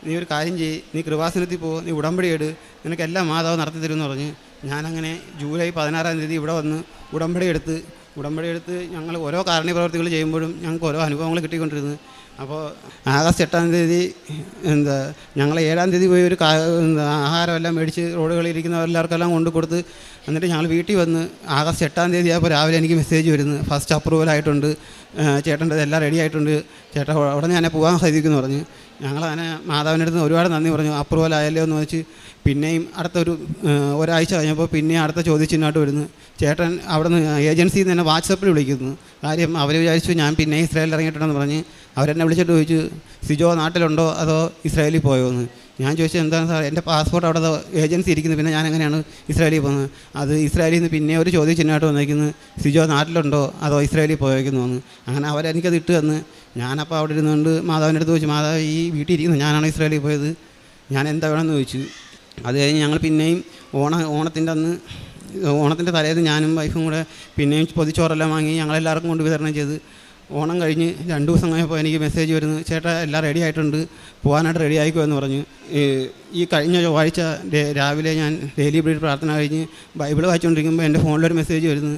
നീ ഒരു കാര്യം ചെയ്യ്, നീ കൃപാസനത്തിൽ പോ, നീ ഉടമ്പടി എടു, നിനക്കെല്ലാം മാതാവ് നടത്തി തരുമെന്ന് പറഞ്ഞു. ഞാനങ്ങനെ ജൂലൈ 16-ാം തീയതി ഇവിടെ വന്ന് ഉടമ്പടി എടുത്ത് ഞങ്ങൾ ഓരോ കാരുണ്യ പ്രവർത്തികൾ ചെയ്യുമ്പോഴും ഞങ്ങൾക്ക് ഓരോ അനുഭവങ്ങൾ കിട്ടിക്കൊണ്ടിരുന്നു. അപ്പോൾ ആഗസ്റ്റ് 8-ാം തീയതി ഞങ്ങൾ 7-ാം തീയതി പോയി ഒരു ആഹാരമെല്ലാം മേടിച്ച് റോഡുകളിൽ ഇരിക്കുന്നവരെല്ലാവർക്കെല്ലാം കൊണ്ടു കൊടുത്ത് എന്നിട്ട് ഞങ്ങൾ വീട്ടിൽ വന്ന് ആഗസ്റ്റ് 8-ാം തീയതി ആയപ്പോൾ രാവിലെ എനിക്ക് മെസ്സേജ് വരുന്നു, ഫസ്റ്റ് അപ്രൂവലായിട്ടുണ്ട്, ചേട്ടൻ്റെ എല്ലാം റെഡി ആയിട്ടുണ്ട്, ചേട്ടൻ ഉടനെ തന്നെ പോകാൻ സാധിക്കുമെന്ന് പറഞ്ഞു. ഞങ്ങളങ്ങനെ മാതാവിൻ്റെ അടുത്ത് ഒരുപാട് നന്ദി പറഞ്ഞു. അപ്രൂവൽ ആയല്ലോ എന്ന് വെച്ച് പിന്നെയും ഒരാഴ്ച കഴിഞ്ഞപ്പോൾ പിന്നെയും അടുത്ത ചോദ്യചിഹ്നമായിട്ട് വരുന്നു. ചേട്ടൻ അവിടെ നിന്ന് ഏജൻസിയിൽ നിന്ന് തന്നെ വാട്സപ്പിൽ വിളിക്കുന്നു. കാര്യം അവർ വിചാരിച്ചു ഞാൻ പിന്നെ ഇസ്രായേലിൽ ഇറങ്ങിയിട്ടുണ്ടെന്ന് പറഞ്ഞ് അവരെന്നെ വിളിച്ചിട്ട് ചോദിച്ചു, സിജോ നാട്ടിലുണ്ടോ അതോ ഇസ്രായേലിൽ പോയോ എന്ന്. ഞാൻ ചോദിച്ചത് എന്താണ് സാർ, എൻ്റെ പാസ്പോർട്ട് അവിടെ ഏജൻസി ഇരിക്കുന്നു, പിന്നെ ഞാൻ എങ്ങനെയാണ് ഇസ്രായേലിൽ പോകുന്നത്? അത് ഇസ്രായേലിൽ നിന്ന് പിന്നെ ഒരു ചോദ്യചിഹ്നമായിട്ട് വന്നിരിക്കുന്നത്, സിജോ നാട്ടിലുണ്ടോ അതോ ഇസ്രായേലിൽ പോയേക്കുന്നു എന്ന്. അങ്ങനെ അവരെനിക്കത് ഇട്ട് തന്ന് ഞാനപ്പോൾ അവിടെ ഇരുന്നുകൊണ്ട് മാതാവിൻ്റെ അടുത്ത് ചോദിച്ചു, മാതാവ് ഈ വീട്ടിൽ ഇരിക്കുന്നു, ഞാനാണ് ഇസ്രായേലിൽ പോയത്, ഞാൻ എന്താ വേണമെന്ന് ചോദിച്ചു. അത് കഴിഞ്ഞ് ഞങ്ങൾ പിന്നെയും ഓണത്തിൻ്റെ തലേന്ന് ഞാനും വൈഫും കൂടെ പിന്നെയും പൊതിച്ചോറെല്ലാം വാങ്ങി ഞങ്ങളെല്ലാവർക്കും കൊണ്ട് വിതരണം ചെയ്ത് ഓണം കഴിഞ്ഞ് 2 ദിവസം കഴിഞ്ഞപ്പോൾ എനിക്ക് മെസ്സേജ് വരുന്നു, ചേട്ടാ എല്ലാം റെഡി ആയിട്ടുണ്ട്, പോകാനായിട്ട് റെഡി ആയിക്കോ എന്ന് പറഞ്ഞു. ഈ കഴിഞ്ഞ ചൊവ്വാഴ്ച രാവിലെ ഞാൻ ഡെയിലി ബ്രീഡ് പ്രാർത്ഥന കഴിഞ്ഞ് ബൈബിൾ വായിച്ചുകൊണ്ടിരിക്കുമ്പോൾ എൻ്റെ ഫോണിലൊരു മെസ്സേജ് വരുന്നു.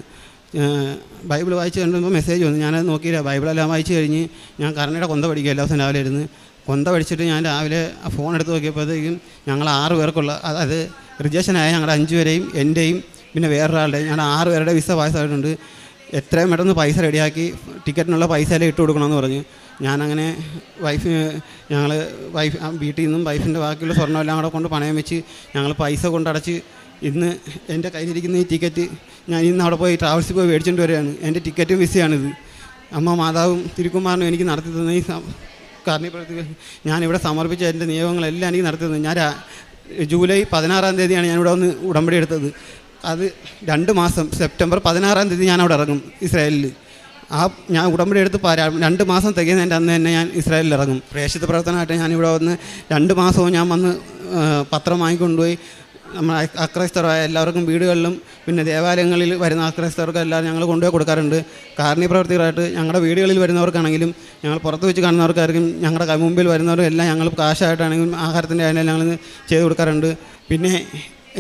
ബൈബിൾ വായിച്ച് കണ്ടുമ്പോൾ മെസ്സേജ് വന്നു. ഞാനത് നോക്കിയില്ല. ബൈബിളെല്ലാം വായിച്ച് കഴിഞ്ഞ് ഞാൻ കർണയുടെ കൊന്ത പഠിക്കുക എല്ലാ ദിവസം രാവിലെ ഇരുന്ന്. കൊന്ത പഠിച്ചിട്ട് ഞാൻ രാവിലെ ഫോൺ എടുത്ത് നോക്കിയപ്പോഴത്തേക്കും ഞങ്ങൾ 6 പേർക്കുള്ള, അതായത് റിജക്ഷനായ ഞങ്ങളുടെ 5 പേരെയും എൻ്റെയും പിന്നെ വേറൊരാളുടെ ഞങ്ങളുടെ 6 പേരുടെ വിസ പാസ്സായിട്ടുണ്ട്. എത്രയും പെട്ടെന്ന് പൈസ റെഡിയാക്കി ടിക്കറ്റിനുള്ള പൈസ എല്ലാം ഇട്ട് കൊടുക്കണമെന്ന് പറഞ്ഞു. ഞാനങ്ങനെ ഞങ്ങൾ വീട്ടിൽ നിന്നും വൈഫിൻ്റെ ബാക്കിയുള്ള സ്വർണ്ണമെല്ലാം കൂടെ കൊണ്ട് പണയം വെച്ച് ഞങ്ങൾ പൈസ കൊണ്ടടച്ച് ഇന്ന് എൻ്റെ കയ്യിലിരിക്കുന്ന ഈ ടിക്കറ്റ് ഞാൻ ഇന്ന് അവിടെ പോയി ട്രാവൽസിൽ പോയി മേടിച്ചുകൊണ്ട് വരികയാണ്. എൻ്റെ ടിക്കറ്റും വിസയാണിത്. അമ്മ മാതാവും തിരുക്കുമാരനും എനിക്ക് നടത്തി തന്ന ഈ കാരുണ്യപ്രവർത്തികൾ ഞാനിവിടെ സമർപ്പിച്ച എൻ്റെ നിയമങ്ങളെല്ലാം എനിക്ക് നടത്തി തന്നു. ഞാൻ ജൂലൈ 16-ാം തീയതിയാണ് ഞാനിവിടെ വന്ന് ഉടമ്പടി എടുത്തത്. അത് 2 മാസം സെപ്റ്റംബർ 16-ാം തീയതി ഞാൻ അവിടെ ഇറങ്ങും ഇസ്രായേലിൽ. ഞാൻ ഉടമ്പടി എടുത്ത് 2 മാസം തികയുന്നതിൻ്റെ അന്ന് തന്നെ ഞാൻ ഇസ്രായേലിൽ ഇറങ്ങും. പ്രേക്ഷിത പ്രവർത്തനമായിട്ട് ഞാനിവിടെ വന്ന് 2 മാസവും ഞാൻ വന്ന് പത്രം വാങ്ങിക്കൊണ്ടുപോയി നമ്മൾ അക്രൈസ്തവരായ എല്ലാവർക്കും വീടുകളിലും പിന്നെ ദേവാലയങ്ങളിൽ വരുന്ന അക്രൈസ്തവർക്ക് എല്ലാവരും ഞങ്ങൾ കൊണ്ടുപോയി കൊടുക്കാറുണ്ട്. കാരുണ്യ പ്രവർത്തികളായിട്ട് ഞങ്ങളുടെ വീടുകളിൽ വരുന്നവർക്കാണെങ്കിലും ഞങ്ങൾ പുറത്ത് വെച്ച് കാണുന്നവർക്കായിരിക്കും ഞങ്ങളുടെ മുമ്പിൽ വരുന്നവരും എല്ലാം ഞങ്ങൾ കാശായിട്ടാണെങ്കിലും ആഹാരത്തിൻ്റെ ആയാലും ഞങ്ങൾ ചെയ്ത് കൊടുക്കാറുണ്ട്. പിന്നെ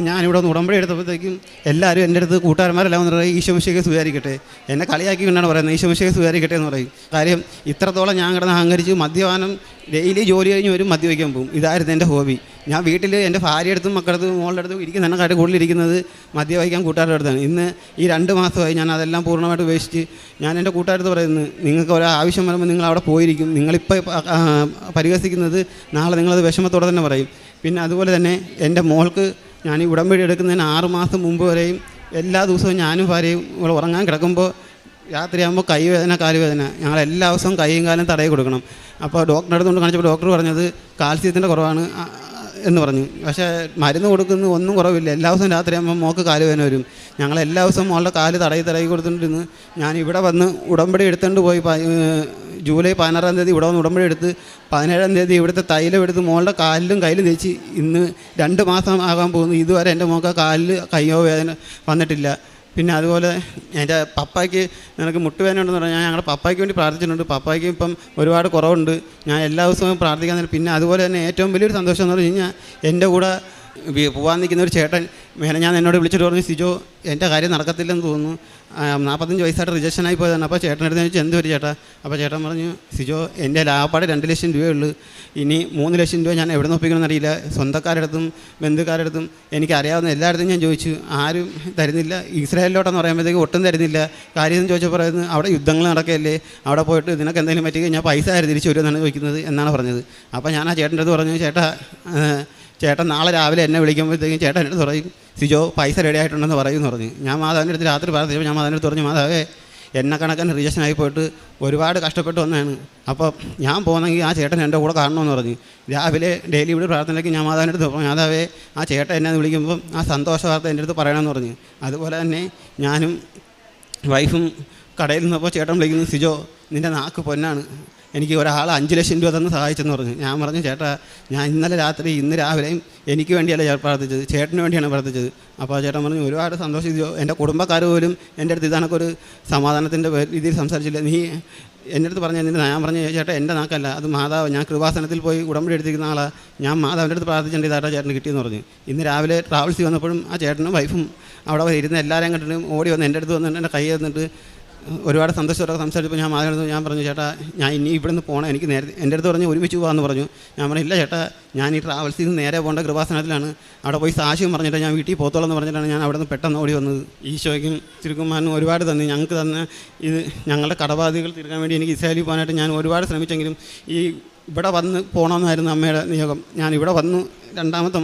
ഞാനിവിടെ ഒന്ന് ഉടമ്പടി എടുത്തപ്പോഴത്തേക്കും എല്ലാവരും എൻ്റെ അടുത്ത് കൂട്ടുകാരന്മാരെല്ലാം എന്ന് പറയും ഈശോമിശിഹായെ സ്തുതിക്കട്ടെ. എന്നെ കളിയാക്കി കൊണ്ടാണ് പറയുന്നത് ഈശോമിശിഹായെ സ്തുതിക്കട്ടെ എന്ന് പറയും. കാര്യം ഇത്രത്തോളം ഞാൻ കിടന്ന് അഹങ്കരിച്ച് മദ്യപാനം ഡെയിലി ജോലി കഴിഞ്ഞ് വരും മദ്യപിക്കാൻ പോകും. ഇതായിരുന്നു എൻ്റെ ഹോബി. ഞാൻ വീട്ടിൽ എൻ്റെ ഭാര്യ അടുത്തും മക്കളടുത്തും മോളുടെ അടുത്തും ഇരിക്കുന്നതിനെക്കാട്ടും കൂടുതലിരിക്കുന്നത് മദ്യപിക്കാൻ കൂട്ടുകാരുടെ അടുത്താണ്. ഇന്ന് ഈ 2 മാസമായി ഞാൻ അതെല്ലാം പൂർണ്ണമായിട്ട് ഉപേക്ഷിച്ച് ഞാൻ എൻ്റെ കൂട്ടുകാരടുത്ത് പറയുന്നത്, നിങ്ങൾക്ക് ഒരാവശ്യം വരുമ്പോൾ നിങ്ങൾ അവിടെ പോയിരിക്കും, നിങ്ങളിപ്പോൾ പരിഹസിക്കുന്നത് നാളെ നിങ്ങളത് വിഷമത്തോടെ തന്നെ പറയും. പിന്നെ അതുപോലെ തന്നെ എൻ്റെ മോൾക്ക് ഞാൻ ഈ ഉടമ്പടി എടുക്കുന്നതിന് 6 മാസം മുമ്പ് വരെയും എല്ലാ ദിവസവും ഞാനും ഭാര്യയും ഇവിടെ ഉറങ്ങാൻ കിടക്കുമ്പോൾ രാത്രിയാകുമ്പോൾ കൈവേദന കാലുവേദന, ഞങ്ങൾ എല്ലാ ദിവസവും കൈയും കാലും തടയി കൊടുക്കണം. അപ്പോൾ ഡോക്ടറെ അടുത്തുകൊണ്ട് കാണിച്ചപ്പോൾ ഡോക്ടർ പറഞ്ഞത് കാൽസ്യത്തിൻ്റെ കുറവാണ് എന്ന് പറഞ്ഞു. പക്ഷേ മരുന്ന് കൊടുക്കുന്ന ഒന്നും കുറവില്ല. എല്ലാ ദിവസവും രാത്രിയാകുമ്പോൾ മോൾക്ക് കാലുവേദന വരും. ഞങ്ങൾ എല്ലാ ദിവസവും മോളുടെ കാല് തടയി കൊടുത്തുകൊണ്ടിരുന്ന് ഞാൻ ഇവിടെ വന്ന് ഉടമ്പടി എടുത്തുകൊണ്ട് പോയി. ജൂലൈ 16-ാം തീയതി ഇവിടെ വന്ന് ഉടമ്പടി എടുത്ത് 17-ാം തീയതി ഇവിടുത്തെ തൈലം എടുത്ത് മോളുടെ കാലിലും കയ്യിലും തേച്ച് ഇന്ന് 2 മാസം ആകാൻ പോകുന്നു. ഇതുവരെ എൻ്റെ മോൾക്ക് കാലിൽ കയ്യോ വേദന വന്നിട്ടില്ല. പിന്നെ അതുപോലെ എൻ്റെ പപ്പായ്ക്ക് നിനക്ക് മുട്ടുവേദന ഉണ്ടെന്ന് പറഞ്ഞാൽ ഞാൻ ഞങ്ങളുടെ പപ്പായ്ക്ക് വേണ്ടി പ്രാർത്ഥിച്ചിട്ടുണ്ട്. പപ്പായ്ക്ക് ഇപ്പം ഒരുപാട് കുറവുണ്ട്. ഞാൻ എല്ലാ ദിവസവും പ്രാർത്ഥിക്കാൻ. പിന്നെ അതുപോലെ തന്നെ ഏറ്റവും വലിയൊരു സന്തോഷം എന്ന് പറഞ്ഞു കഴിഞ്ഞാൽ എൻ്റെ കൂടെ പോകാൻ നിൽക്കുന്ന ഒരു ചേട്ടൻ ഞാൻ എന്നോട് വിളിച്ചിട്ട് പറഞ്ഞു, സിജോ എൻ്റെ കാര്യം നടക്കത്തില്ലെന്ന് തോന്നുന്നു, 45 വയസ്സായിട്ട് റിജക്ഷനായി പോയതാണ്. അപ്പോൾ ചേട്ടനെടുത്ത് ചോദിച്ചു എന്ത് ഒരു ചേട്ടാ? അപ്പോൾ ചേട്ടൻ പറഞ്ഞു, സിജോ എൻ്റെ ലാഭപ്പാട് 2 ലക്ഷം രൂപയുള്ളൂ, ഇനി 3 ലക്ഷം രൂപ ഞാൻ എവിടെ നിന്ന് ഒപ്പിക്കണമെന്ന് അറിയില്ല. സ്വന്തക്കാരടുത്തും ബന്ധുക്കാരടുത്തും എനിക്കറിയാവുന്ന എല്ലായിടത്തും ഞാൻ ചോദിച്ചു, ആരും തരുന്നില്ല. ഇസ്രായേലിലോട്ടെന്ന് പറയുമ്പോഴത്തേക്ക് ഒട്ടും തരുന്നില്ല. കാര്യം ചോദിച്ചപ്പോൾ പറയുന്നത് അവിടെ യുദ്ധങ്ങൾ നടക്കുകയല്ലേ, അവിടെ പോയിട്ട് നിനക്ക് എന്തെങ്കിലും പറ്റി കഴിഞ്ഞാൽ പൈസ ആര് തിരിച്ചു വരുമെന്നാണ് ചോദിക്കുന്നത് എന്നാണ് പറഞ്ഞത്. അപ്പോൾ ഞാൻ ആ ചേട്ടൻ്റെ അടുത്ത് പറഞ്ഞു, ചേട്ടൻ നാളെ രാവിലെ എന്നെ വിളിക്കുമ്പോഴത്തേക്കും ചേട്ടൻ എൻ്റെ അടുത്ത് പറയും, സിജോ പൈസ റെഡി ആയിട്ടുണ്ടെന്ന് പറയുമെന്ന് പറഞ്ഞു. ഞാൻ മാതാവിൻ്റെ അടുത്ത് രാത്രി പ്രാർത്ഥിച്ചപ്പോൾ ഞാൻ മാതാവിൻ്റെ അടുത്ത് പറഞ്ഞു, മാതാവേ എന്നെ കണക്കിന് റിജക്ഷനായി പോയിട്ട് ഒരുപാട് കഷ്ടപ്പെട്ട് വന്നതാണ്. അപ്പോൾ ഞാൻ പോകുന്നെങ്കിൽ ആ ചേട്ടൻ എൻ്റെ കൂടെ കാണണമെന്ന് പറഞ്ഞു. രാവിലെ ഡെയിലി ഇവിടെ പ്രാർത്ഥനയ്ക്ക് ഞാൻ മാതാവിൻ്റെ അടുത്ത് പറഞ്ഞു, മാതാവേ ആ ചേട്ടൻ എന്നെ വിളിക്കുമ്പം ആ സന്തോഷ വാർത്ത എൻ്റെ അടുത്ത് പറയണമെന്ന് പറഞ്ഞു. അതുപോലെ തന്നെ ഞാനും വൈഫും കടയിൽ നിന്നപ്പോൾ ചേട്ടൻ വിളിക്കുന്നു, സിജോ നിൻ്റെ നാക്ക് പൊന്നാണ്, എനിക്ക് ഒരാൾ 5 ലക്ഷം രൂപ തന്ന് സഹായിച്ചെന്ന് പറഞ്ഞു. ഞാൻ പറഞ്ഞു, ചേട്ടാ ഞാൻ ഇന്നലെ രാത്രി ഇന്ന് രാവിലെയും എനിക്ക് വേണ്ടിയല്ല ഞാൻ പ്രാർത്ഥിച്ചത്, ചേട്ടന് വേണ്ടിയാണ് പ്രാർത്ഥിച്ചത്. അപ്പോൾ ചേട്ടൻ പറഞ്ഞു, ഒരുപാട് സന്തോഷിച്ചോ, എൻ്റെ കുടുംബക്കാർ പോലും എൻ്റെ അടുത്ത് ഇതാണൊക്കെ സമാധാനത്തിൻ്റെ രീതിയിൽ സംസാരിച്ചില്ല. നീ എൻ്റെ അടുത്ത് പറഞ്ഞു എന്നിട്ട് ഞാൻ പറഞ്ഞു, ചേട്ടാ എൻ്റെ നാക്കല്ല, അത് മാതാവ്, ഞാൻ കൃപാസനത്തിൽ പോയി ഉടമ്പടി എടുത്തിരിക്കുന്ന ആളാണ്, ഞാൻ മാതാവിൻ്റെ അടുത്ത് പ്രാർത്ഥിച്ചേണ്ട ഇതായിട്ടാ ചേട്ടന് കിട്ടിയെന്ന് പറഞ്ഞു. ഇന്ന് രാവിലെ ട്രാവൽസിൽ വന്നപ്പോഴും ആ ചേട്ടനും വൈഫും അവിടെ ഇരുന്ന് എല്ലാവരെയും കണ്ടിട്ടും ഓടി വന്ന് എൻ്റെ അടുത്ത് വന്നിട്ട് എൻ്റെ കൈ തന്നിട്ട് ഒരുപാട് സന്തോഷത്തോടെ സംസാരിച്ചപ്പോൾ ഞാൻ മാതാവിനടുത്ത് ഞാൻ പറഞ്ഞു, ചേട്ടാ ഞാൻ ഇനി ഇവിടെ നിന്ന് പോകണം, എനിക്ക് നേരത്തെ എൻ്റെ അടുത്ത് പറഞ്ഞു ഒരുമിച്ച് പോകാമെന്ന് പറഞ്ഞു. ഞാൻ പറഞ്ഞു, ഇല്ല ചേട്ടാ ഞാൻ ഈ ട്രാവൽസിൽ നിന്ന് നേരെ പോകേണ്ട കൃപാസനത്തിലാണ്, അവിടെ പോയി സാക്ഷ്യം പറഞ്ഞിട്ട് ഞാൻ വീട്ടിൽ പോത്തോളം എന്ന് പറഞ്ഞിട്ടാണ് ഞാൻ അവിടെ നിന്ന് പെട്ടെന്ന് ഓടി വന്നത്. ഈശോയ്ക്കും തിരുക്കുമാരനും ഒരുപാട് തന്നെ ഞങ്ങൾക്ക് തന്നെ ഇത് ഞങ്ങളുടെ കടബാധ്യതകൾ തീർക്കാൻ വേണ്ടി എനിക്ക് ഇസ്രായേലിൽ പോകാനായിട്ട് ഞാൻ ഒരുപാട് ശ്രമിച്ചെങ്കിലും ഈ ഇവിടെ വന്ന് പോകണമെന്നായിരുന്നു അമ്മയുടെ നിയോഗം. ഞാൻ ഇവിടെ വന്നു 2ാമത്തെ